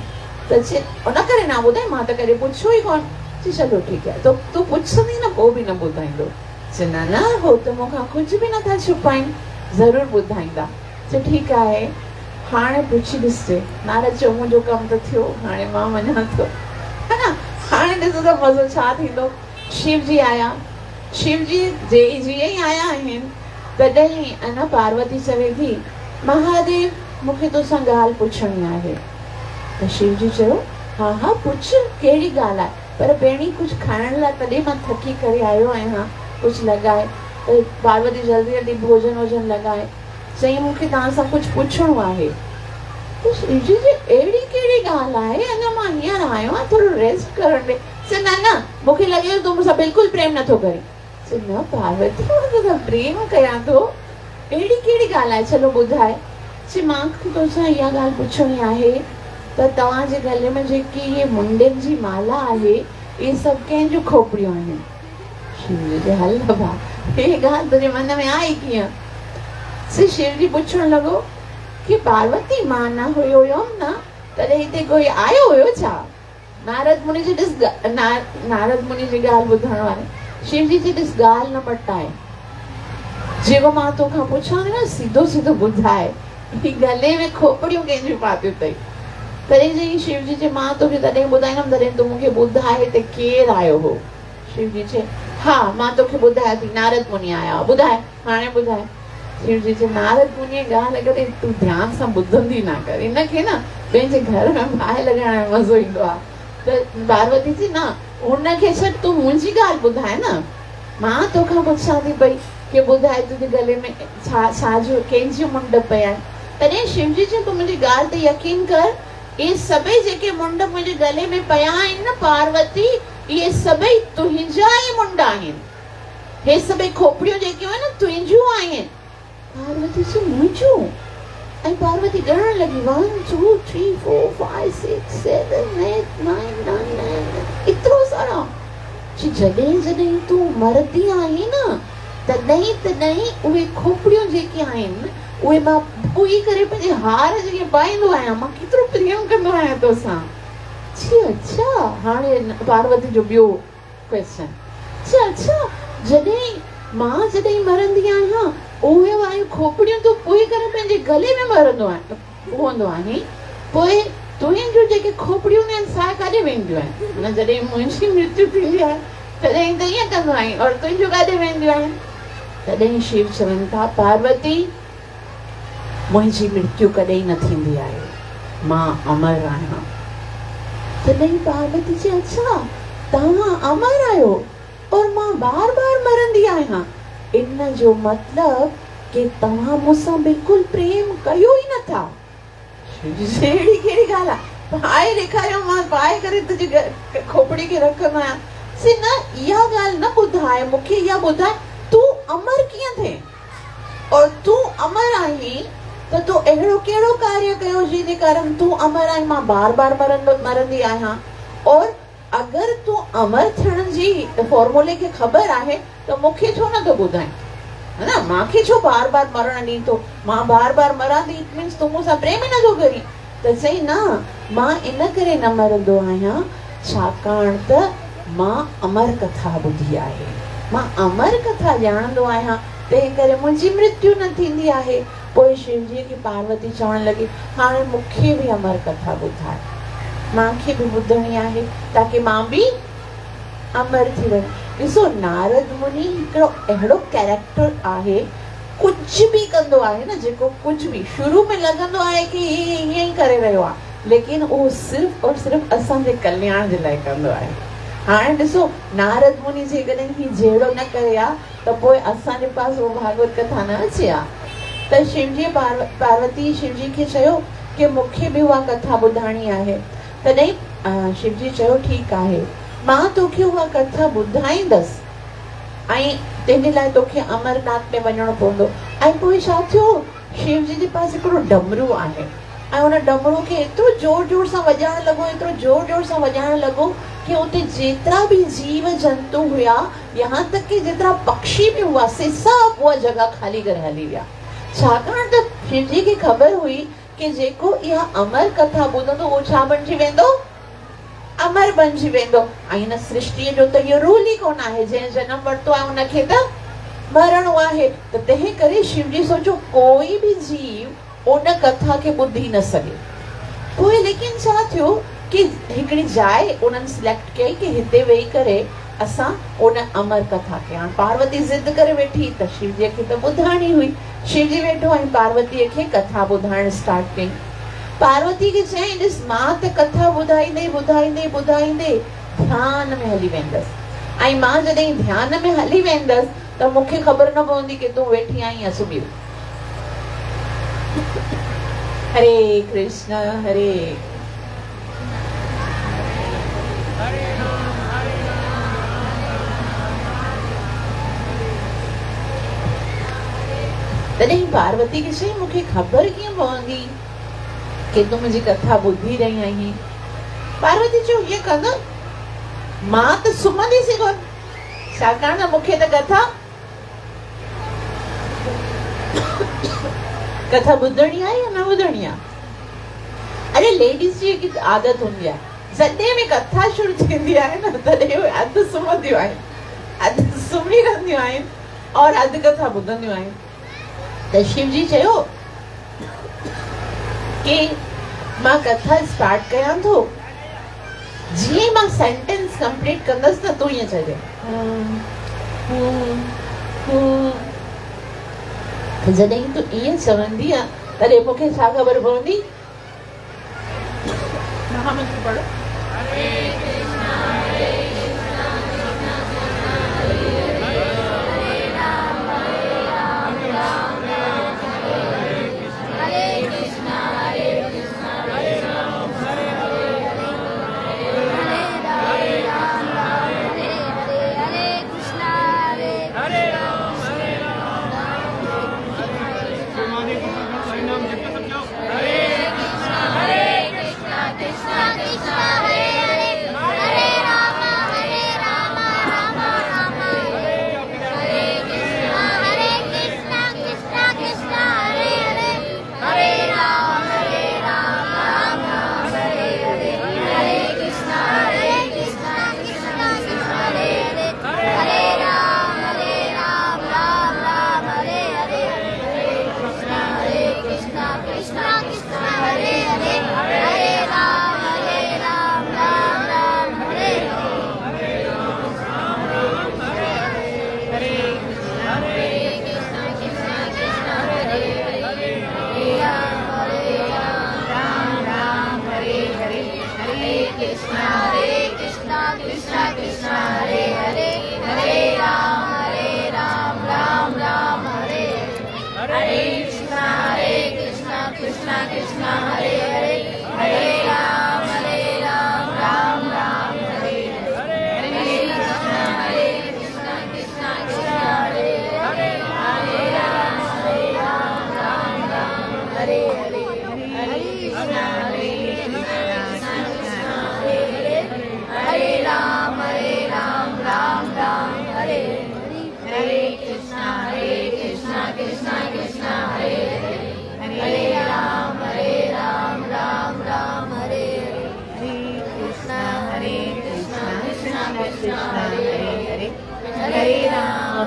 त चए, उन करे न ॿुधाई, मां त कॾहिं पुछियो ई कोन। चए, चलो ठीकु आहे, तूं पुछंदी न पोइ बि न ॿुधाईंदो। चए, न न, हो त मूंखां कुझु बि नथा छुपाइनि, ज़रूरु ॿुधाईंदा। चए, ठीकु आहे, हाणे पुछी ॾिसजे। नारद चयो, मुंहिंजो कमु त थियो, हाणे मां वञां थो, है न? हाणे ॾिसो त मज़ो छा थींदो। शिव जी आया, शिव जी जीअं ई आया आहिनि तॾहिं अन पार्वती चवे थी, महादेव मूंखे तोसां ॻाल्हि पुछणी आहे। त शिव जी चयो, हा हा पुछ, कहिड़ी ॻाल्हि आहे? पर पहिरीं कुझु खाइण लाइ, तॾहिं मां थकी करे आयो आहियां, कुझु लॻाए। त पार्वती जल्दी जल्दी भोजन वोजन लॻाए, चई, मूंखे तव्हां सां कुझु पुछणो आहे। त शिव जी अहिड़ी कहिड़ी ॻाल्हि आहे? अञा मां हींअर आयो आहियां, थोरो रेस्ट करण ॾे। चए, न न, मूंखे लॻे तूं मूंसां बिल्कुलु प्रेम नथो करे। चए, न पार्वती, मां तोसां प्रेम कयां थो, अहिड़ी कहिड़ी ॻाल्हि आहे, चलो ॿुधाए। चए, मूंखे तोसां इहा ॻाल्हि पुछणी आहे त तव्हांजे गले में जेकी इहे मुंडनि जी माला आहे, इहे सभु कंहिंजूं खोपड़ियूं आहिनि? शिव जी चए, हल न भा, हे ॻाल्हि तुंहिंजे मन में आई कीअं? से शिव जी पुछण लॻो कि पार्वती, मां न हुयमि न, तॾहिं हिते कोई आयो हुयो छा? नारद मुनि जी ॾिस, नारद मुनि जी ॻाल्हि ॿुधण वारे शिव जी ॾिस, ॻाल्हि न मटाए, जेको मां तोखां पुछां थी न, सीधो सीधो ॿुधाए, ही गले में खोपड़ियूं कंहिंजूं पातियूं अथई? तॾहिं चई शिव जी चए, मां तोखे तॾहिं ॿुधाईंदमि तॾहिं तूं मूंखे ॿुधाए त केरु आयो हो। शिव जी चए, हा मां तोखे ॿुधायां थी, नारद मुनि आया, ॿुधाए, हाणे ॿुधाए। शिव जी चए, नारद मुनि ॻाल्हि अगरि तूं ध्यान सां ॿुधंदी ना कर, इनखे न पंहिंजे घर में बाहि लॻाइण में मज़ो ईंदो आहे। त पार्वती चए, न हुनखे छॾ, तूं मुंहिंजी ॻाल्हि ॿुधाए न, मां तोखां पुछां थी पई कि ॿुधाए तुंहिंजे गले में छाजो कंहिंजियूं मुंड पिया आहिनि? तॾहिं शिव जी चए, तूं मुंहिंजी ॻाल्हि ते यकीन कर, इहे सभई जेके मुंड मुंहिंजे गले में पिया आहिनि न पार्वती, इहे सभई तुंहिंजा ई मुंड आहिनि, हे सभई खोपड़ियूं जेकियूं आहिनि न तुंहिंजियूं आहिनि। पार्वती चए, मुंहिंजियूं? ऐं पार्वती ॻणण लॻी, 1 2 3 4 5 6 7 8 9 9 एतिरो सारा। जॾहिं जॾहिं तूं मरदी आहीं न, तॾहिं तॾहिं उहे खोपड़ियूं जेके आहिनि उहे मां धोई करे पंहिंजे हार जेके पाईंदो आहियां, मां केतिरो प्रेम कंदो आहियां तोसां। चए, अच्छा, हाणे पार्वती जो ॿियो क्वेश्चन। चए, अच्छा, जॾहिं मरंदी आहियां, उहे वारियूं खोपड़ियूं तूं पोइ करे पंहिंजे गले में पवंदो आहीं, पोइ तुंहिंजूं जेके खोपड़ियूं आहिनि सा काॾे वेंदियूं आहिनि? न, जॾहिं मुंहिंजी मृत्यु थींदी आहे तॾहिं त ईअं कंदो आहीं, और तुंहिंजूं काॾे वेंदियूं आहिनि? तॾहिं शिव चवनि था, पार्वती मुंहिंजी मृत्यु कॾहिं न थींदी आहे, मां अमर आहियां। तॾहिं पार्वती चए, अच्छा तव्हां अमर आहियो और मां बार बार मरंदी आहियां, इन जो मतलब कि तव्हां मूंसां बिल्कुलु प्रेम कयो ई नथा। अहिड़ी कहिड़ी ॻाल्हि आहे? पाए ॾेखारियो, मां पाए करे तुंहिंजी खोपड़ी खे रखंदो आहियां। से न, इहा ॻाल्हि न ॿुधाए, मूंखे इहा ॿुधाए, तूं अमर कीअं थिए? और तूं अमर आहीं त तूं अहिड़ो कहिड़ो कार्य कयो जंहिंजे कारण तूं अमर आहीं, मां बार बार मरंदी आहियां? और अगरि तूं अमर थियण जी फॉर्मूले खे ख़बर आहे त मूंखे छो नथो ॿुधाए? है ना, मांखे छो बार बार मरण दी तो मां बार बार मरा दी इट मींस तू मूंसां प्रेम ही नथो करी। त चई ना मां इन करे न मरंदो आहियां छाकाणि त मां अमर कथा ॿुधी आहे, मां अमर कथा ॼाणंदो आहियां, तंहिं करे मुंहिंजी मृत्यु न थींदी आहे। पोइ शिवजी खे पार्वती चवण लॻी हाणे मूंखे बि अमर कथा ॿुधाए, मूंखे बि ॿुधणी आहे ताकी मां बि अमर थी वञा। ॾिसो नारद मुनि हिकिड़ो अहिड़ो कैरेक्टर आहे, कुझु बि कंदो आहे न, जेको कुझु बि शुरू में लॻंदो आहे कि ईअं ई करे रहियो आहे, लेकिन उहो सिर्फ़ और सिर्फ़ असांजे कल्याण जे लाइ कंदो आहे। हाणे ॾिसो नारद मुनि जेकॾहिं ही जहिड़ो न करे आ त पोइ असांजे पास उहो भागवत कथा न अचे आ। त शिवजी पार्वती शिवजी खे चयो कि मूंखे बि उहा कथा ॿुधाइणी आहे। तॾहिं शिवजी चयो ठीकु आहे, मां तोखे उहा कथा ॿुधाईंदसि ऐं तंहिंजे लाइ तोखे अमरनाथ में वञणो पवंदो। ऐं पोइ छा थियो, शिवजी जे पास हिकिड़ो डमरू आहे ऐं उन डमरू खे एतिरो जोर जोर सां वॼाइण लॻो, एतिरो जोर जोर सां वॼाइण लॻो कि उते जेतिरा बि जीव जंतु हुआ, यहाँ तक कि जेतिरा पक्षी बि हुआ से सभु उहा जॻह खाली करे हली विया। छाकाणि त शिवजी खे ख़बर हुई कि जेको इहा अमर कथा ॿुधंदो उहो छा बणिजी वेंदो, अमर बणिजी वेंदो। ऐं हिन सृष्टिअ जो त इहो रूल ई कोन आहे, जंहिं जनम वरितो आहे उनखे त मरणो आहे। त तंहिं करे शिवजी सोचो कोई बि जीव उन कथा खे ॿुधी न सघे। पोइ लेकिन छा थियो कि हिकिड़ी जाइ उन्हनि सिलेक्ट कई कि हिते वेही करे असां उन अमर कथा खे, हाणे पार्वती ज़िद करे वेठी त शिवजीअ खे त ॿुधाइणी हुई। शिवजी वेठो ऐं पार्वतीअ खे कथा ॿुधाइण स्टार्ट कई। पार्वती खे चयईं ॾिस मां त कथा ॿुधाईंदे ॿुधाईंदे ॿुधाईंदे ध्यान में हली वेंदसि, ऐं मां जॾहिं ध्यान में हली वेंदसि त मूंखे ख़बर न पवंदी कि तूं वेठी आहीं या सुम्ही। हरे कृष्ण हरे तॾहिं पार्वती खे चई मूंखे ख़बर कीअं पवंदी कि तूं मुंहिंजी कथा ॿुधी रही आहीं। पार्वती चयो हीअं कंदा, मां त सुम्हंदीसीं कोन, छाकाणि त मूंखे त कथा ॿुधणी आहे या न ॿुधणी आहे। अरे लेडीज़ जी हिकु आदत हूंदी आहे, जॾहिं बि कथा शुरू थींदी आहे न तॾहिं उहे अधु सुम्हंदियूं आहिनि, अधु सुम्ही रहंदियूं आहिनि और अधु कथा ॿुधंदियूं आहिनि। त शिवजी चयो कि मां कथा स्टार्ट कयां थो, जीअं मां सेंटेंस कंप्लीट कंदसि न तूं ईअं चइजे जॾहिं तूं ईअं चवंदी आहे तॾहिं मूंखे छा ख़बर पवंदी। महामंत्र पढ़ो।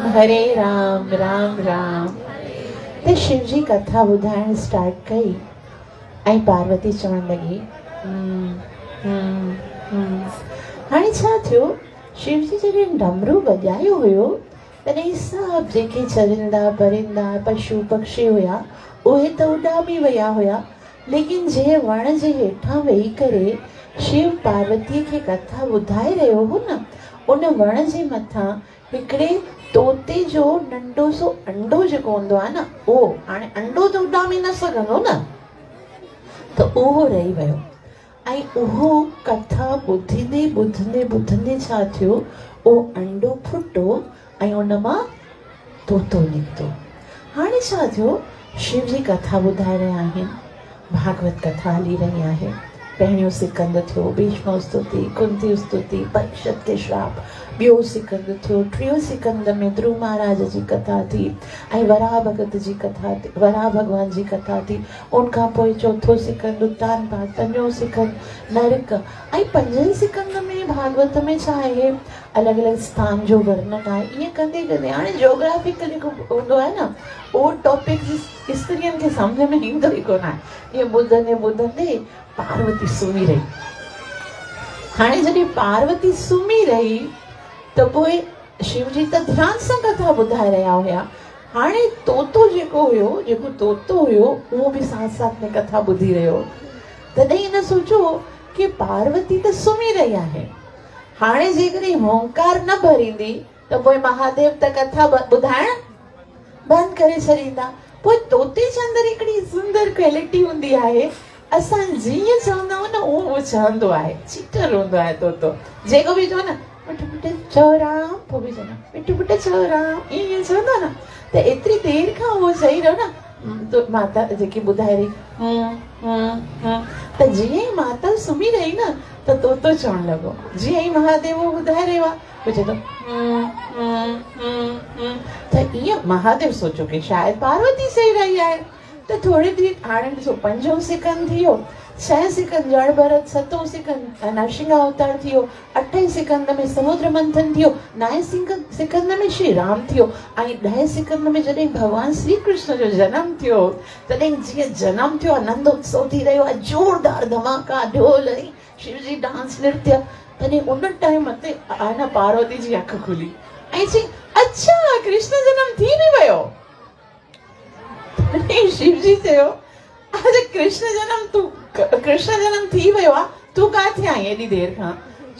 हरे राम राम राम। ते शिव जी कथा ॿुधाइण स्टार्ट कई ऐं पार्वती चवण लॻी हाणे छा थियो, शिव जी जॾहिं डमरू वॼायो हुयो तॾहिं सभु जेके चरिंदा परिंदा पशु पक्षी हुया उहे त उॾामी विया हुया, लेकिन जे वण जे हेठां वेही करे शिव पार्वतीअ खे कथा ॿुधाए रहियो हो न, उन वण जे मथां हिकिड़े तोते जो नंढो सो अंडो जेको हूंदो आहे न, उहो हाणे अंडो त उॾामी न सघंदो न, त उहो रही वियो ऐं उहो कथा ॿुधंदे ॿुधंदे ॿुधंदे छा थियो, उहो अंडो फुटो ऐं उन मां तोतो निकितो। हाणे छा थियो, शिव जी कथा ॿुधाए रहिया आहिनि, भागवत कथा हली रही आहे। पहिरियों सिकंद थियो भीष्म स्तुति, कुंती स्तुति, परीक्षित के श्राप, ॿियो सिकंद थियो, टियों सिकंद में ध्रुव महाराज जी कथा थी ऐं वराह भगत जी कथा थी, वराह भगवान जी कथा थी। उनखां पोइ चौथो सिकंद उत्तान पाठ, पंजो सिकंद नरक ऐं पंजनि सिकंद में भागवत में छा आहे, अलॻि अलॻि स्थान जो वर्णन आहे। ईअं कंदे कंदे हाणे जोग्राफिकल जेको हूंदो आहे न, उहो टॉपिक स्त्रियुनि खे सम्झ में ईंदो ई कोन आहे। ईअं ॿुधंदे ॿुधंदे पार्वती सुम्ही रही। हाणे जॾहिं पार्वती सुम्ही रही त पोइ शिव जी त ध्यान सां कथा ॿुधाए रहिया हुया। हाणे तोतो जेको हुयो, जेको तोतो हुयो उहो बि साथ साथ में कथा ॿुधी रहियो। तॾहिं हिन सोचो कि पार्वती त सुम्ही रही आहे, हाणे जेकॾहिं होंकार न भरींदी त पोइ महादेव त कथा ॿुधाइण बंदि करे छॾींदा। पोइ तोते जे अंदरि हिकिड़ी सुंदर क्वालिटी हूंदी आहे, असां जीअं चवंदा आहियूं न उहो चवंदो आहे, चीटर हूंदो आहे तोतो। जेको बि चओ न मिठो मिठो चओ राम, पोइ बि चवंदा मिठो मिठो चओ राम, ईअं चवंदो न, त एतिरी देरि खां उहो चई रहियो न, तो माता जेकी ॿुधाए रही त जीअं ई माता सुम्ही रही न त तोतो चवणु लॻो, जीअं ई महादेव ॿुधाए रहियो आहे पोइ चए त ईअं महादेव सोचो कि शायदि पार्वती सही रही आहे। त थोड़ी देरि हाणे ॾिसो, पंजो सिकंद थी वियो, 6 सिकंद जड़ भरत, 7 सिकंद नरसिंह अवतार थी वियो, 8 सिकंद में समुद्र मंथन थियो, 9 सिकंद में श्री राम थियो ऐं 10 सिकंद में जॾहिं भगवान श्री कृष्ण जो जनम थियो, तॾहिं जीअं जनम थियो आनंद उत्सव थी रहियो आहे, जोरदार धमाका ढोल ऐं शिव जी डांस नृत्य। तॾहिं उन टाइम ते आना पार्वती जी अख खुली ऐं चई, अच्छा कृष्ण जनम थी बि वियो। शिव जी चयो, अरे कृष्ण जनम थी वियो आहे, तूं काथे आई एॾी देरि खां?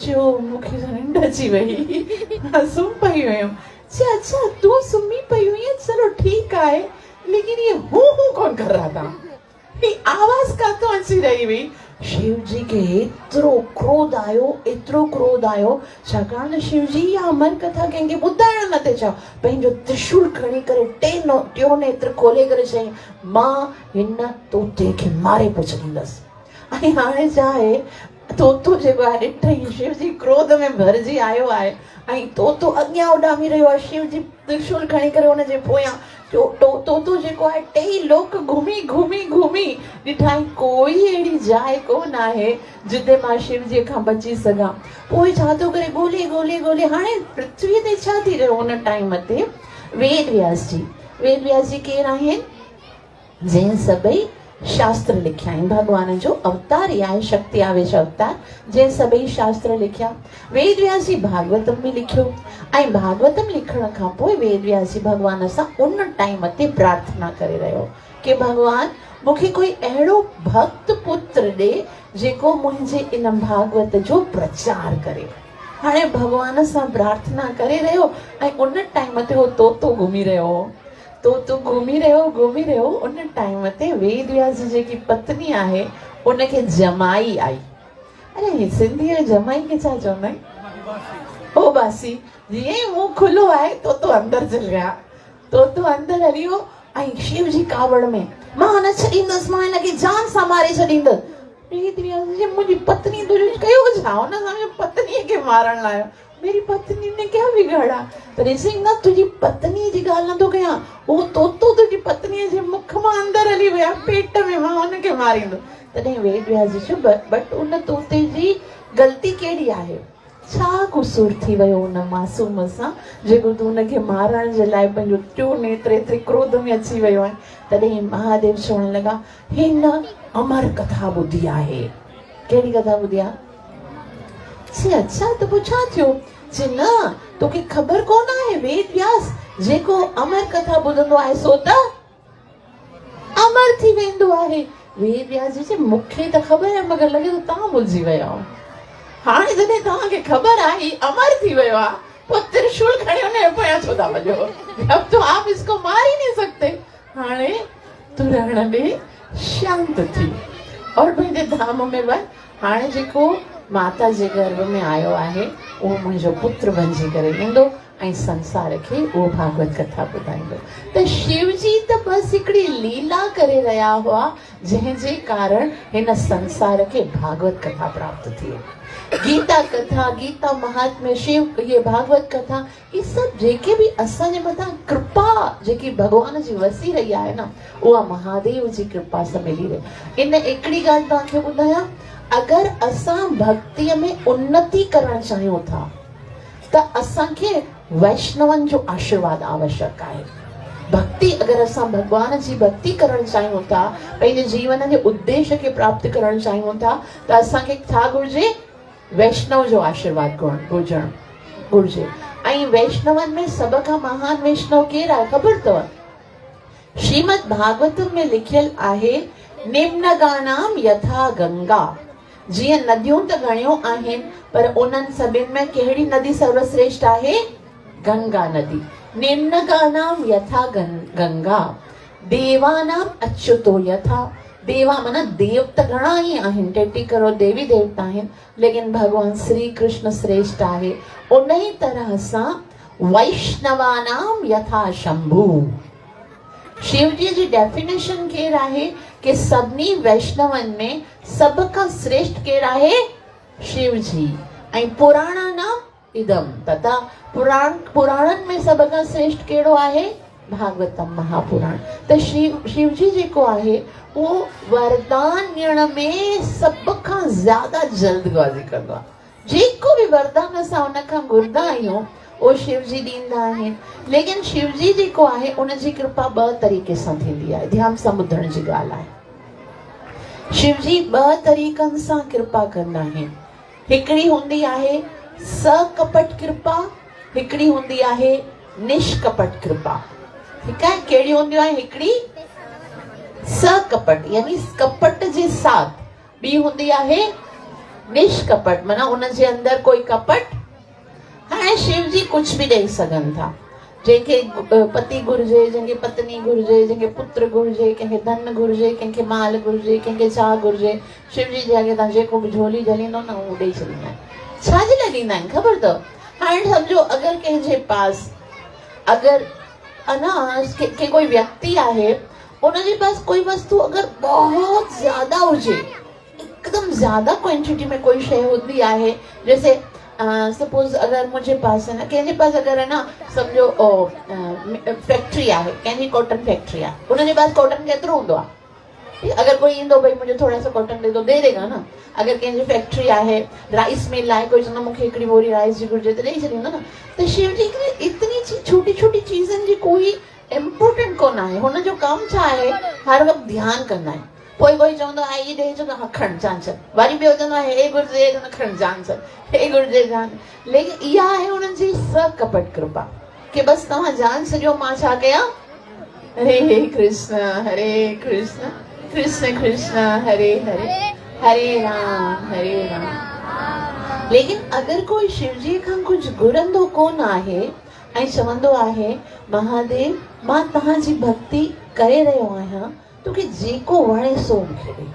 चयो मूंखे निंड अची वई, सुम्ही पई हुयमि। चयो अच्छा तूं सुम्ही पई हुई, चलो ठीकु आहे, लेकिन ये हूं कौन कर रहा था, ये आवाज काथों अची रही हुई? शिव जी खे एतिरो क्रोध आयो, छाकाणि शिव जी इहा अमर कथा कंहिंखे ॿुधाइण न थिए छा, पंहिंजो त्रिशूल खणी करे टियों नेत्र खोले करे चई, मां हिन तोते खे मारे पोइ छॾींदसि। ऐं हाणे छा आहे, तोतो जेको आहे ॾिठई शिव जी क्रोध में भरिजी आयो आहे ऐं तोतो अॻियां उॾामी रहियो आहे, शिव जी त्रिशूल खणी करे हुनजे पोयां तोतो जेको आहे 2 लोक घुमी ॾिठाई, कोई अहिड़ी जाइ कोन आहे जिते मां शिव जी खां बची सघां। पोइ छा थो करे, ॻोल्हे हाणे पृथ्वीअ ते छा थी रहियो उन टाइम ते, वेद व्यास जी केरु आहिनि, जंहिं सभई शास्त्र लिखिया आहिनि, भगवान जो अवतार ई आहे, शक्ति आवेश अवतार, जंहिं सभई शास्त्र लिखिया। वेद व्यास जी भागवतम बि लिखियो ऐं भागवतम लिखण खां पोइ वेद व्यास जी भगवान सां उन टाइम ते प्रार्थना करे रहियो कि भगवान मूंखे कोई अहिड़ो भक्त पुत्र ॾे जेको मुंहिंजे इन भागवत जो प्रचार करे। हाणे भगवान सां प्रार्थना करे रहियो ऐं उन टाइम ते उहो तोतो घुमी रहियो। उन टाइम ते वेद व्यास जी जेकी पत्नी आहे उनखे जमाई आई। अरे सिंधी में जमाई खे छा चवंदा आहिनि? ओ बासी। जीअं ई मुंहुं खुलो आहे तोतो अंदरि चली विया, तोतो अंदरि हली वियो ऐं शिव जी कावड़ में, मां न छॾींदसि, मां हिनखे जान सां मारे छॾींदसि। वेद व्यास जी, मुंहिंजी पत्नी तुंहिंजो कयो छा? हुन सां पत्नीअ खे मारण लाइ, मेरी पत्नी ने क्या बिगाड़ा? तो ॾिसी न, तुंहिंजी पत्नीअ जी ॻाल्हि नथो कयां, उहो तोतो तुंहिंजी पत्नीअ जे मुख मां अंदरि हली विया, पेट में, मां हुनखे मारींदो। तॾहिं वेद व्यास जी बट उन तोते जी ग़लती कहिड़ी आहे? छा कुसूर थी वियो उन मासूम सां जेको तूं हुनखे मारण जे लाइ पंहिंजो टियों नेत्र एतिरे क्रोध में अची वियो आहे। तॾहिं महादेव चवण लॻा, हिन अमर कथा ॿुधी आहे। कहिड़ी कथा ॿुधी आहे? चई अच्छा त पोइ छा थियो? चई न, तोखे ख़बर कोन आहे वेद व्यास जेको अमर कथा ॿुधंदो आहे सो त अमर थी वेंदो आहे। वेद व्यास जी मूंखे त ख़बर आहे मगर लॻे थो तव्हां भुलिजी विया आहियो। हाणे जॾहिं तव्हांखे ख़बर आहे अमर थी वियो आहे पोइ त्रिशूल खणी हुनजे पोयां छो था वञो? अब तो आप इसको मार ही नहीं सकते। हाणे तूं रहण में शांत थी और पंहिंजे धाम में वञ। हाणे जेको माता जे गर्भ में आयो आहे उहो मुंहिंजो पुत्र बणिजी करे ईंदो ऐं संसार खे उहो भागवत कथा ॿुधाईंदो। त शिव जी त बसि हिकिड़ी लीला करे रहिया हुआ जंहिंजे कारण हिन संसार खे भागवत कथा प्राप्त थी। गीता कथा, गीता महात्म्य, शिव ये भागवत कथा, ये सब जेके भी असांजे मथां कृपा जेकी भगवान जी वसी रही आहे न उहा महादेव जी कृपा सां मिली रही। इन हिकिड़ी ॻाल्हि तव्हांखे ॿुधायां, अगरि असां भक्तीअ में उन्नति करणु चाहियूं था त असांखे वैष्णवनि जो आशीर्वाद आवश्यक आहे। भक्ति अगरि असां भगवान जी भक्ति करणु चाहियूं था, पंहिंजे जीवन जे उद्देश्य खे प्राप्त करणु चाहियूं था त असांखे छा घुर्जे? वैष्णव जो आशीर्वाद घुर्जे। ऐं वैष्णवनि में सभ खां महान वैष्णव केरु आहे ख़बर अथव? श्रीमद भागवतम में लिखियल आहे, निम्नगानाम यथा गंगा। जीअं नदियूं त घणियूं आहिनि पर उन्हनि सभिनि में कहिड़ी नदी सर्वश्रेष्ठ आहे? गंगा नदी। निम्नगानाम यथा गंगा, देवानाम अच्युतो यथा। देवा माना देव त घणा ई आहिनि, 33 करोड़ देवी देवता आहिनि, लेकिन भगवान श्री कृष्ण श्रेष्ठ आहे। उन ई तरह सां वैष्णवानाम यथा शंभु। शिव जी जी डेफिनेशन केरु आहे कि सभिनी वैष्णवनि में सभ खां श्रेष्ठ केरु आहे? शिव जी। ऐं पुराणानाम इदम तथा, पुराणनि में सभ खां श्रेष्ठ कहिड़ो आहे? भागवतम महापुराण। त शिव जी जेको आहे उहो वरदान ॾियण में सभ खां ज्यादा जल्दबाज़ी कंदो आहे। जेको बि वरदान असां हुन खां घुरंदा आहियूं उहो शिव जी ॾींदा आहिनि। लेकिन शिव जी जेको आहे उनजी कृपा ॿ तरीक़े सां थींदी आहे, ध्यान सां ॿुधण जी ॻाल्हि आहे। शिव जी ॿ तरीक़नि सां कृपा कंदा आहिनि। हिकिड़ी हूंदी आहे सकपट कृपा, हिकिड़ी हूंदी आहे निष्कपट कृपा। ठीकु आहे? कहिड़ी हूंदी आहे? हिकिड़ी सकपट यानी कपट जे साथ, ॿी हूंदी आहे निष्कपट माना उनजे अंदर कोई कपट। हाणे शिव जी कुझु बि ॾेई सघनि था। जंहिंखे पति घुर्जे, जंहिंखे पत्नी घुर्जे, जंहिंखे पुत्र घुर्जे, कंहिंखे धन घुर्जे, कंहिंखे माल घुर्जे, कंहिंखे छा घुर्जे, शिव जी जे अॻे तव्हां जेको बि झोली झलींदो न उहो ॾेई छॾींदा आहिनि। छाजे लाइ ॾींदा आहिनि ख़बर अथव? हाणे सम्झो अगरि कंहिंजे पास अगरि अना के कोई व्यक्ति आहे, उनके पास कोई वस्तु अगर बहुत ज्यादा हुजे, एकदम ज्यादा क्वांटिटी में कोई शय होती है, जैसे सपोज अगर मुझे पास है ना, कंहिंजे पास अगर है ना समझो फैक्ट्री है, कंहिंजी कॉटन फैक्ट्री है, उनके पास कॉटन केतिरो हूंदो आहे? अगर कोई ईंदो भाई मुझे थोड़ा सा कॉटन दे दो, दे देगा ना। अगर कंहिंजी फैक्ट्री है, राइस मिल है, कोई चवंदो मूंखे हिकिड़ी बोरी राइस जी घुर्जे त ॾेई छॾींदो न। त शिव जी इतनी छोटी छोटी चीज़नि जी कोई इम्पोर्टेंट कोन आहे। हुन जो कमु छा आहे? हर वक़्तु ध्यानु कंदा आहिनि। कोई चवंदो आहे ई ॾेई चवंदो खण जान छॾ, वरी ॿियो चवंदो आहे हे घुर्जे खण जान छॾ, हे घुर्जे जान। लेकिन इहा आहे हुननि जी सकपट कृपा कि बसि तव्हां जान सॼो, मां छा कयां? हरे कृष्ण कृष्ण कृष्ण हरे हरे, हरे राम। लेकिन अगर कोई शिव जी खां कुछ घुरंदो कोन आहे ऐं चवंदो आहे महादेव मां तव्हांजी भक्ति करे रहियो आहियां, तोखे जेको वणे सो मूंखे ॾे,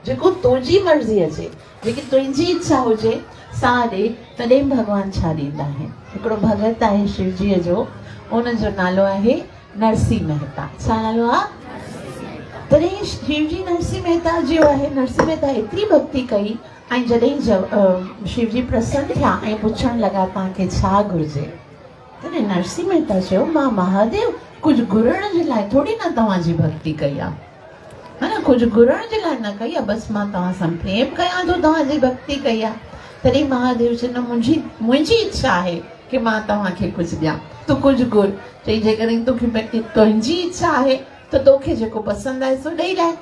जेको तुंहिंजी मर्ज़ी अचे, जेकी तुंहिंजी इच्छा हुजे सा ॾे। तॾहिं भॻवान छा ॾींदा आहिनि? हिकिड़ो भॻत आहे शिव जीअ जो, उनजो नालो आहे नरसिंह मेहता। छा नालो आहे? तॾहिं शिव जी नरसिंह मेहता जो आहे। नरसिंह मेहता एतिरी भक्ति कई ऐं जॾहिं शिव जी प्रसन्न थिया ऐं पुछण लॻा तव्हांखे छा घुर्जे, तॾहिं नरसिंह मेहता चयो मां महादेव कुझु घुरण जे लाइ थोरी न तव्हांजी भक्ति कई आहे, है ना, कुझु घुरण जे लाइ न कई आहे, बसि मां तव्हां सां प्रेम कयां थो, तव्हांजी भक्ति कई आहे। तॾहिं महादेव चवंदो मुंहिंजी इच्छा आहे कि मां तव्हांखे कुझु ॾियां, तूं कुझु घुर। चई जेकॾहिं तोखे तुंहिंजी इच्छा आहे त तोखे जेको पसंदि आहे सो ॾेई लाइ,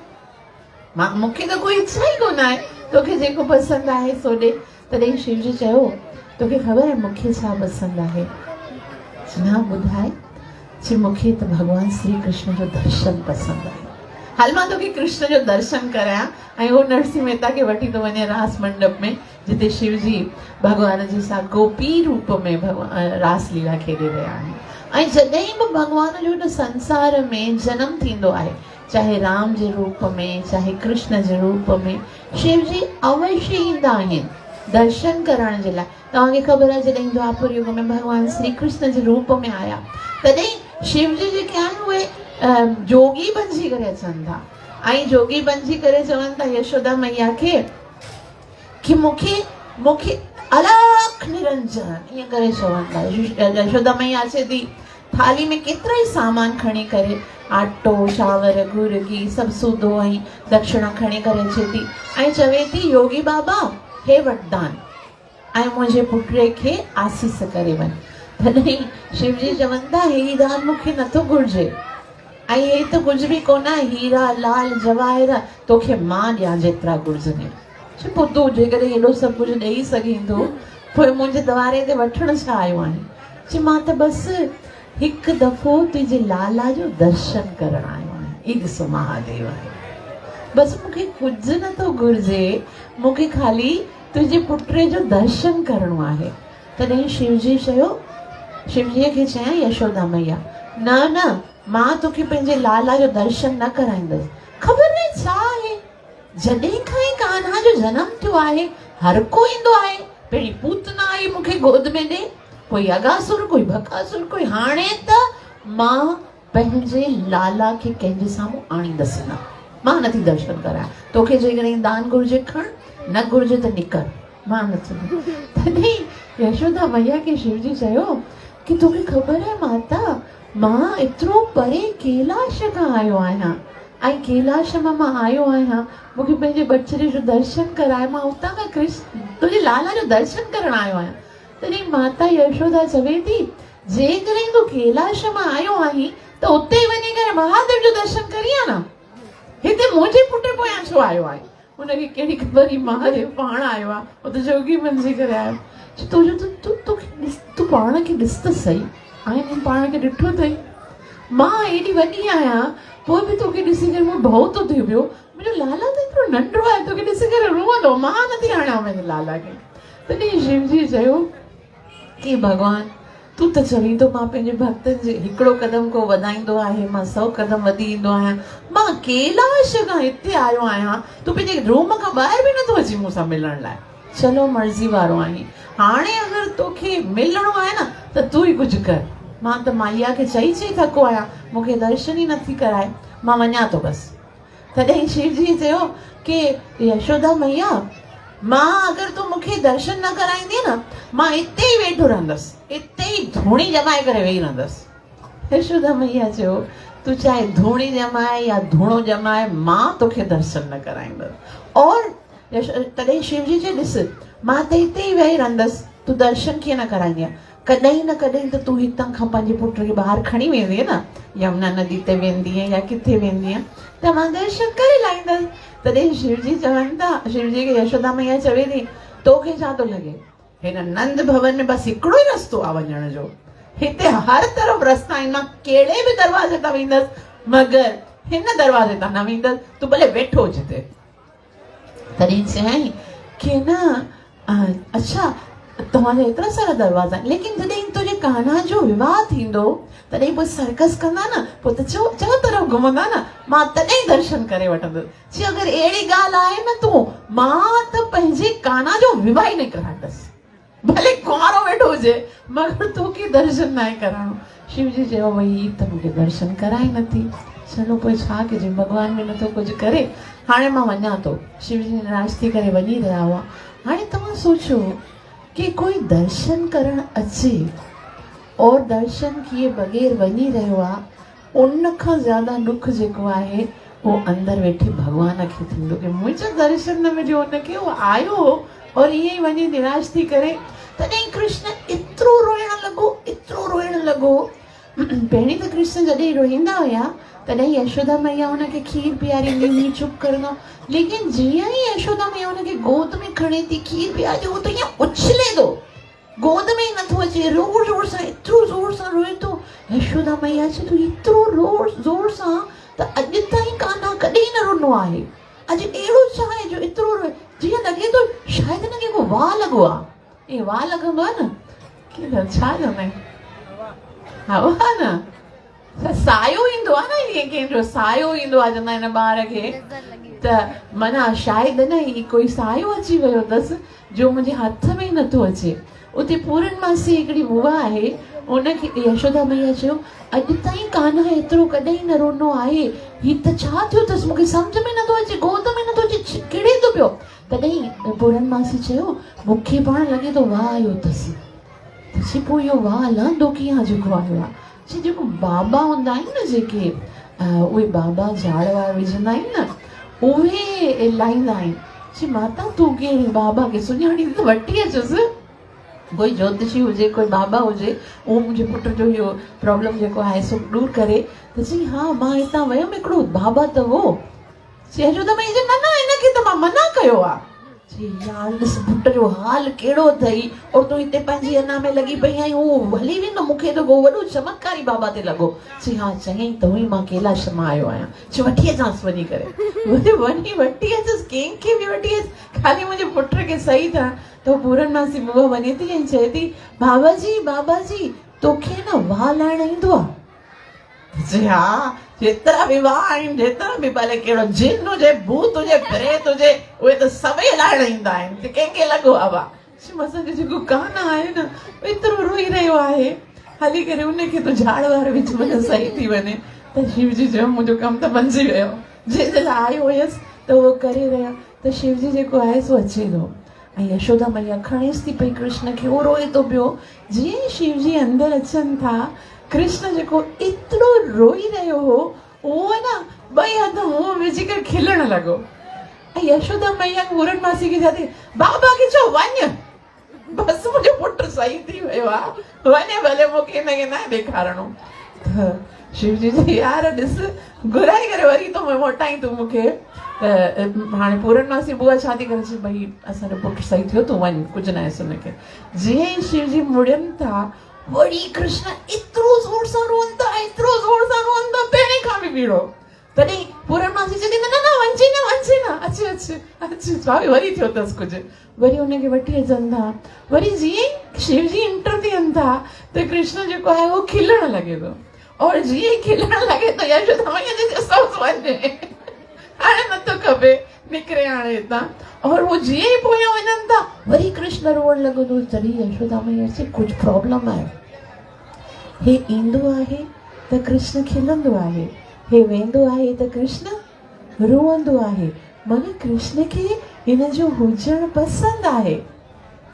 मूंखे त कोई इच्छा ई कोन आहे, तोखे जेको पसंदि आहे सो ॾे। तॾहिं शिव जी चयो तोखे ख़बर आहे मूंखे छा पसंदि आहे? न ॿुधाए। चई मूंखे त भॻवान श्री कृष्ण जो दर्शन पसंदि आहे। हल मां तोखे कृष्ण जो दर्शन करायां। ऐं उहो नरसिंह मेहता खे वठी थो वञे रास मंडप में, जिते शिव जी भॻवान जे साथ गोपी रूप में रास लीला खेॾे रहिया आहिनि। ऐं जॾहिं बि भॻवान जो हिन संसार में जनम थींदो आहे, चाहे राम जे रूप में चाहे कृष्ण जे रूप में, शिव जी अवश्य ईंदा आहिनि दर्शन करण जे लाइ। तव्हांखे ख़बर आहे जॾहिं द्वापर युग में भॻवान श्री कृष्ण जे रूप में आया, तॾहिं शिव जी जेके आहिनि उहे जोगी बणिजी करे अचनि था। ऐं जोगी बणिजी करे चवनि था यशोदा मैया खे कि मूंखे अलख निरंजन ईअं करे चवनि था। यशोदा मैया अचे थी थाली में केतिरा ई सामान खणी करे, आटो चांवर गुड़ घी सभु सूदो ऐं दक्षिणा खणी करे अचे थी ऐं चवे थी योगी बाबा हे वरदान ऐं मुंहिंजे पुटे खे आसीस करे वञ। तॾहिं शिव जी चवनि था हे दान मूंखे नथो घुरिजे, ऐं हे त कुझु बि कोन आहे, हीरा लाल जवाहिर तोखे मां ॾियां जेतिरा घुरिजनि। छो पोइ तूं जेकॾहिं हेॾो सभु कुझु ॾेई सघीं थो, पोइ मुंहिंजे द्वारे ते वठण छा आयो आहे? चई मां त बसि हिकु दफ़ो तुंहिंजे लाला जो दर्शन करणु आयो आहियां। ई ॾिसो महादेव आहे, बसि मूंखे कुझु नथो घुरिजे, मूंखे ख़ाली तुंहिंजे पुटे जो दर्शन करणो आहे। तॾहिं शिवजी चयो, शिवजीअ खे चयां यशोदा मैया न मां तोखे पंहिंजे लाला जो दर्शन न कराईंदसि। ख़बर न छा आहे, जॾहिं खां ई कान्हा जो जनम थियो आहे हर को ईंदो आहे। पहिरीं पूतना आई मूंखे गोद में ॾे, कोई अगासुर कोई बकासुर कोई, हाणे त मां पंहिंजे लाला खे कंहिंजे साम्हूं आणींदसि न, मां नथी दर्शन करायां। तोखे जेकॾहिं दान घुरिजे खण, न घुरिजे त निकर, मां नथी। तॾहिं यशोदा मैया खे शिवजी चयो कि तोखे ख़बर आहे माता, मां एतिरो परे कैलाश खां आयो आहियां ऐं कैलाश मां आयो आहियां, मूंखे पंहिंजे बछड़े जो दर्शन कराए, मां उतां खां कृष्ण तुंहिंजे लाला जो दर्शन करणु आयो आहियां। तॾहिं माता यशोदा चवे थी जेकॾहिं तूं कैलाश मां आयो आहीं त उते वञी करे महादेव जो दर्शन करीं न, हिते मुंहिंजे पुट पोयां छो आयो आहे? हुनखे कहिड़ी ख़बर ई महादेव पाण आयो आहे, उहो त जोगी बणिजी करे आयो। तूं पाण खे ॾिस त सही, ऐं पाण खे ॾिठो अथई, मां एॾी वॾी आहियां पोइ बि तोखे ॾिसी करे मूं भउ थो थिए पियो, मुंहिंजो लाला त एतिरो नंढो आहे, तोखे ॾिसी करे रोअंदो, मां नथी आणां मुंहिंजे लाला खे। तॾहिं शिवजी चयो कि भॻवान तूं त चवीं थो मां पंहिंजे भक्तनि जे हिकिड़ो क़दम को वधाईंदो आहे मां 100 क़दम वधी ईंदो आहियां, मां कैलाश खां हिते आयो आहियां, तूं पंहिंजे रूम खां ॿाहिरि बि नथो अची मूंसां मिलण लाइ। चलो मर्ज़ी वारो आहीं, हाणे अगरि तोखे मिलणो आहे न त तूं ई कुझु कर। मां त माईया खे चई थको आहियां, मूंखे दर्शन ई नथी कराए, मां वञा थो बसि। तॾहिं शिवजी चयो कि यशोदा मैया मां अगरि तूं मूंखे दर्शन न कराईंदी न, मां हिते ई वेठो रहंदसि, हिते ई धूणी जमाए करे वेही रहंदसि। यशोदा मैया चयो तूं चाहे धूणी जमाए या धूणो जमाए, मां तोखे दर्शन न कराईंदसि। और तॾहिं शिवजी चयो ॾिस मां त हिते ई वेही रहंदसि, तूं दर्शन कीअं न कराईंदीअ? कॾहिं न कॾहिं त तूं हितां खां पंहिंजे पुट खे ॿाहिरि खणी वेंदीअ न, यमुना नदी ते वेंदीअ या किथे वेंदीअ, त मां दर्शन करे लाहींदसि। तॾहिं शिवजी चवनि था, शिवजी खे यशोदा मैया चवे थी तोखे छा थो लॻे, हिन नंद भवन में बसि हिकिड़ो ई रस्तो आहे वञण जो, हिते हर तरफ़ रस्ता आहिनि, मां कहिड़े बि दरवाज़े तां वेंदसि मगर हिन दरवाज़े तां न वेंदसि, तूं भले वेठो जिते। तॾहिं चयईं कि न अच्छा तव्हांजा एतिरा सारा दरवाज़ा आहिनि, लेकिन जॾहिं तुंहिंजे कान्हा जो विवाह थींदो तॾहिं पोइ सर्कस कंदा न, पोइ त चओ तरफ़ घुमंदा न, मां तॾहिं दर्शन करे वठंदसि। चई अगरि अहिड़ी ॻाल्हि आहे न तूं, मां त पंहिंजे कान्हा जो विवाह ई न कराईंदसि, भले कुंवारो वेठो हुजे मगर तोखे दर्शन न आहे कराइणो। शिवजी चयो भई त मूंखे दर्शन कराए नथी, चलो पोइ छा कजे, भॻवान बि नथो कुझु करे, हाणे मां वञा थो। शिवजी निराश थी करे वञी रहिया हुआ। हाणे तव्हां सोचो कि कोई दर्शन करण अचे और दर्शन किए बग़ैर वञी रहियो आहे, उन खां ज़्यादा दुख जेको आहे उहो अंदरि वेठे भॻवान खे थींदो कि मुंहिंजो दर्शन न मिलियो हुनखे, उहो आयो और ईअं ई वञी निराश थी करे तॾहिं कृष्ण एतिरो रोइण लॻो। पहिरीं त कृष्ण जॾहिं रोईंदा हुया तॾहिं यशोदा मैया हुनखे खीर पीआरींदी हुई चुप करंदो, लेकिन जीअं ई यशोदा मैया हुनखे गोद में खणे थी खीर पीआरे उहो त ईअं उछले थो, गोद में ई नथो अचे, ज़ोर सां एतिरो ज़ोर सां रोए थो। यशोदा मैया चए थो एतिरो ज़ोर सां त अॼु ताईं कान्हा कॾहिं न रुनो आहे, अॼु अहिड़ो छा आहे जो एतिरो रोए, जीअं लॻे थो शायदि हिनखे को वाह लॻो आहे। ऐं वाह लॻंदो आहे न, छा चवंदा आहिनि, हा न, सायो ईंदो आहे न, ईअं कंहिंजो सायो ईंदो आहे चवंदा आहिनि ॿार खे, त माना शायदि न ही कोई सायो अची वियो अथसि जो मुंहिंजे हथ में ई नथो अचे। उते पूरनमासी हिकिड़ी बुआ आहे, उनखे यशोदा मैया चयो अॼु ताईं कान्हा एतिरो कॾहिं न रोनो आहे, हीउ त छा थियो अथसि, मूंखे सम्झ में नथो अचे, गोद में नथो अचे, किड़े थो पियो। तॾहिं पूरनमासी चयो मूंखे पाण लॻे थो वाह आयो अथसि। त पोइ इहो वाह लहंदो कीअं जेको आयो आहे, जेको बाबा हूंदा आहिनि न, जेके उहे बाबा झाड़ वार विझंदा आहिनि न, उहे लाहींदा आहिनि। चई माता तूं कहिड़ी बाबा खे सुञाणी त वठी अचुसि, कोई ज्योतिषी हुजे, कोई बाबा हुजे, उहो मुंहिंजे पुट जो इहो प्रॉब्लम जेको आहे सो दूर करे। त चई हा मां हितां वियमि, हिकिड़ो बाबा त हो। चइजो त मां न हिनखे त मां मना कयो आहे। चई यार ॾिस पुट जो हाल कहिड़ो अथई, और तूं हिते पंहिंजी अना में लॻी पई आई, उहो हली वेंदो, मूंखे त को वॾो चमत्कारी बाबा ते लॻो। चई हा चयईं त उहो मां कैलाश मां आयो आहियां। चई वठी अचांसि वञी करे, वठी अचसि, कंहिंखे बि वठी अचि, ख़ाली मुंहिंजे पुट खे सही थियणु। तो पूरनमासी बुआ वञे थी ऐं चए थी बाबा जी तोखे न वाह लाइण ईंदो आहे? चई हा जेतिरा बि वाह आहिनि, जेतिरा बि भले कहिड़ो जिन हुजे, भूत हुजे, प्रेत हुजे, उहे त सभई लाइण ईंदा आहिनि, कंहिंखे लॻो आहे वाह। असांजो जेको कान्हा आहे न एतिरो रोई रहियो आहे, हली करे उनखे तो झाड़ वार विच में सही थी वञे। त शिवजी चयो मुंहिंजो कमु त बणिजी वियो, जंहिंजे लाइ आयो हुयसि त उहो करे रहिया। त शिवजी जेको आहे सो अचे थो ऐं यशोदा मैया खणेसि थी पई कृष्ण खे, उहो रोए थो पियो। जीअं ई शिवजी अंदरि अचनि था, कृष्ण जेको एतिरो रोई रहियो हो, उहो न ॿई हथ मुंहुं विझी करे खिलण लॻो। ऐं यशोदा मैया पूरनमासी खे चए बाबा खे चओ वञ, बसि मुंहिंजो पुट सही थी वियो आहे, वञे भले मूंखे हिनखे न ॾेखारणो। त शिवजी जी यार ॾिस घुराए करे वरी तो मोटाई तूं मूंखे। त हाणे पूरनमासी बुआ छा थी करे, भई असांजो पुटु सही थियो, तूं वञ, कुझु न आहे हुनखे। जीअं ई शिवजी मुड़नि था, वरी कृष्ण एतिरो ज़ोर सां रोअनि था, एतिरो ज़ोर सां रोअनि था, पहिरीं खां बि बीड़ो। तॾहिं पूरनमासी चए थी न वञे न, अचे स्वामी, वरी थियो अथसि कुझु, वरी हुनखे वठी अचनि था। वरी जीअं ई शिवजी इंटर थियनि था त कृष्ण जेको आहे उहो खिलण लॻे थो, और जीअं ई खिलण लॻे थो यशोदा मैया जे सभु वञे, हाणे नथो खपे, निकिरे हाणे हितां। और वो जीअं ई पोयां वञनि था, वरी कृष्ण रोअण लॻो थो। तॾहिं यशोदा मैया चई कुझु प्रॉब्लम आहे, हे ईंदो आहे त कृष्ण खिलंदो आहे, हे वेंदो आहे त कृष्ण रोअंदो आहे, माना कृष्ण खे हिन जो हुजणु पसंदि आहे,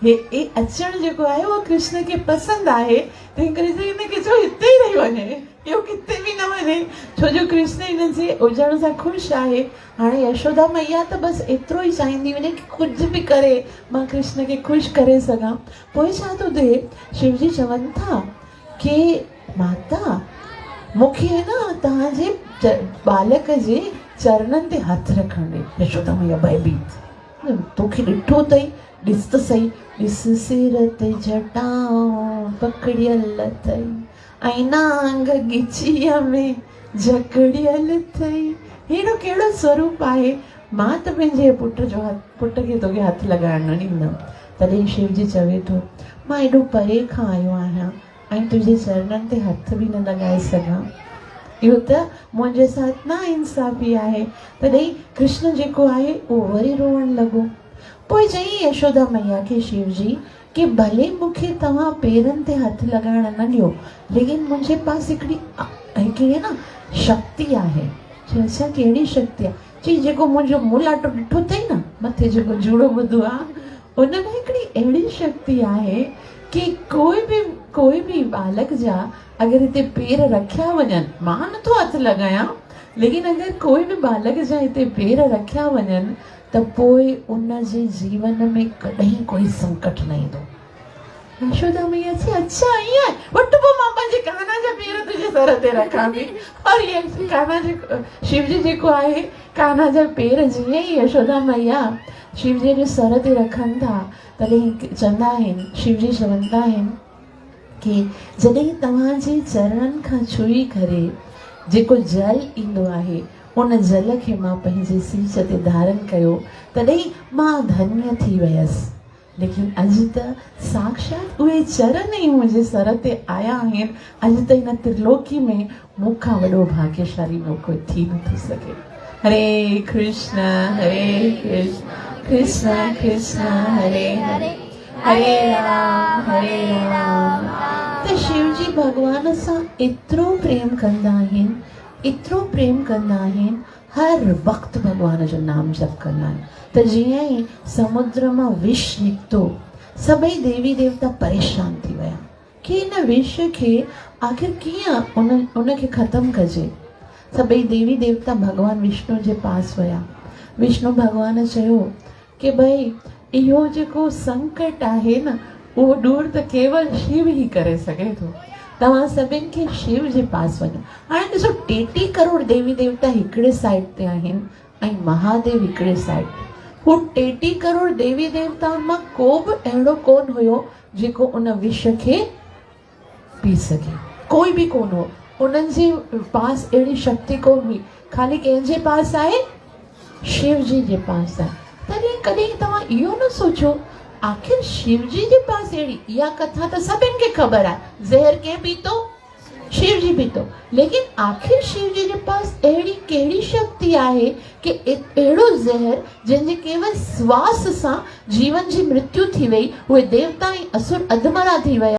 हे अचणु जेको आहे उहो कृष्ण खे पसंदि आहे। तंहिं करे हिनखे चओ हिते ई रही वञे, इहो किथे बि न वञे, छो जो कृष्ण हिन जे हुजण सां ख़ुशि आहे। हाणे यशोदा मैया त बसि एतिरो ई चाहींदी वञे कि कुझु बि करे मां कृष्ण खे ख़ुशि करे सघां। पोइ छा थो थिए, शिवजी चवनि था कि माता मूंखे न तव्हांजे बालक जे चरणनि ते हथ रखणु ॾे। यशोदा मैया भयभीत, तोखे ॾिठो अथई, ॾिस त सही, ॾिस सिर ते जटाऊं पकड़ियल अथई, ऐं नांग गिचीअ में जकड़ियल अथई, हेड़ो कहिड़ो स्वरूप आहे, मां त पंहिंजे पुट खे तोखे हथ लॻाइण न ॾींदमि। तॾहिं शिवजी चवे थो मां एॾो परे खां आयो आहियां ऐं तुंहिंजे चरणनि ते हथ बि न लॻाए सघां, इहो त मुंहिंजे साथ ना इंसाफ़ी आहे। तॾहिं कृष्ण जेको आहे उहो वरी रोअण लॻो। पोइ चई यशोदा मैया खे शिवजी कि भले मूंखे तव्हां पेरनि ते हथ लॻाइण न ॾियो, लेकिन मुंहिंजे पास हिकिड़ी न शक्ति आहे। चई अच्छा कहिड़ी शक्ति आहे? चई जेको मुंहिंजो मुलाटो ॾिठो अथई न, मथे जेको जूड़ो ॿुधो आहे, उन में हिकिड़ी अहिड़ी शक्ति आहे कि कोई बि बालक जा अगरि हिते पेर रखिया वञनि, मां नथो हथ लॻायां, लेकिन अगरि कोई बि बालक जा हिते पेर रखिया वञनि त त पोइ उन जे जीवन में कॾहिं कोई संकट न ईंदो। यशोदा मैया चई अच्छा ईअं वटि पोइ मां पंहिंजे कान्हा जा पेर तुंहिंजे सर ते रखां थी। और ये कान्हा जेको शिव जी जेको आहे कान्हा जा पेर जीअं ई यशोदा मैया शिव जी जे सर ते रखनि था तॾहिं चवंदा आहिनि शिव जी चवंदा आहिनि कि जॾहिं तव्हांजे चरणनि खां छुई करे जेको जल ईंदो आहे उन जल खे मां पंहिंजे सीस ते धारण कयो तॾहिं मां धन्य थी वियसि। लेकिन अॼु त साक्षात उहे चरण ई मुंहिंजे सर ते आया आहिनि। अॼु त हिन त्रिलोकी में मूंखां वॾो भाग्यशाली ॿियो कोई थी नथो सघे। हरे कृष्ण कृष्ण कृष्ण हरे हरे हरे राम त शिव जी भॻवान सां एतिरो प्रेम कंदा आहिनि हर वक़्तु भॻवान जो नाम जप कंदा आहिनि। त जीअं ई समुद्र मां विष निकितो सभई देवी देवता परेशान थी विया कि हिन विष खे आख़िर कीअं उन खे ख़तमु कजे। सभई देवी देवता भॻवान विष्णु जे पास विया। विष्णु भॻवान चयो कि भई इहो जेको संकट आहे न उहो दूर त केवल शिव ई करे सघे थो। तव्हां सभिनि खे शिव जे पास वञो। हाणे ॾिसो 33 करोड़ देवी देवता हिकिड़े साइड ते आहिनि ऐं महादेव हिकिड़े साइड ते। हू 33 करोड़ देवी देवताउनि मां को बि अहिड़ो कोन हुयो जेको उन विष खे पी सघे। कोई बि कोन हो। उन्हनि जे पास अहिड़ी शक्ति कोन हुई। ख़ाली कंहिंजे पास आहे शिव जी जे पास आहे। तॾहिं कॾहिं तव्हां इहो न सोचो आख़िर शिव जी जे पास अहिड़ी इहा कथा त सभिनि खे ख़बर आहे ज़हर कंहिं पीतो शिव जी पीतो। लेकिन आख़िर शिव जी जे पास अहिड़ी कहिड़ी शक्ति आहे कि अहिड़ो ज़हर जंहिंजे केवल श्वास सां जीवन जी मृत्यु थी वई उहे देवता ऐं असुर अधमरा थी विया।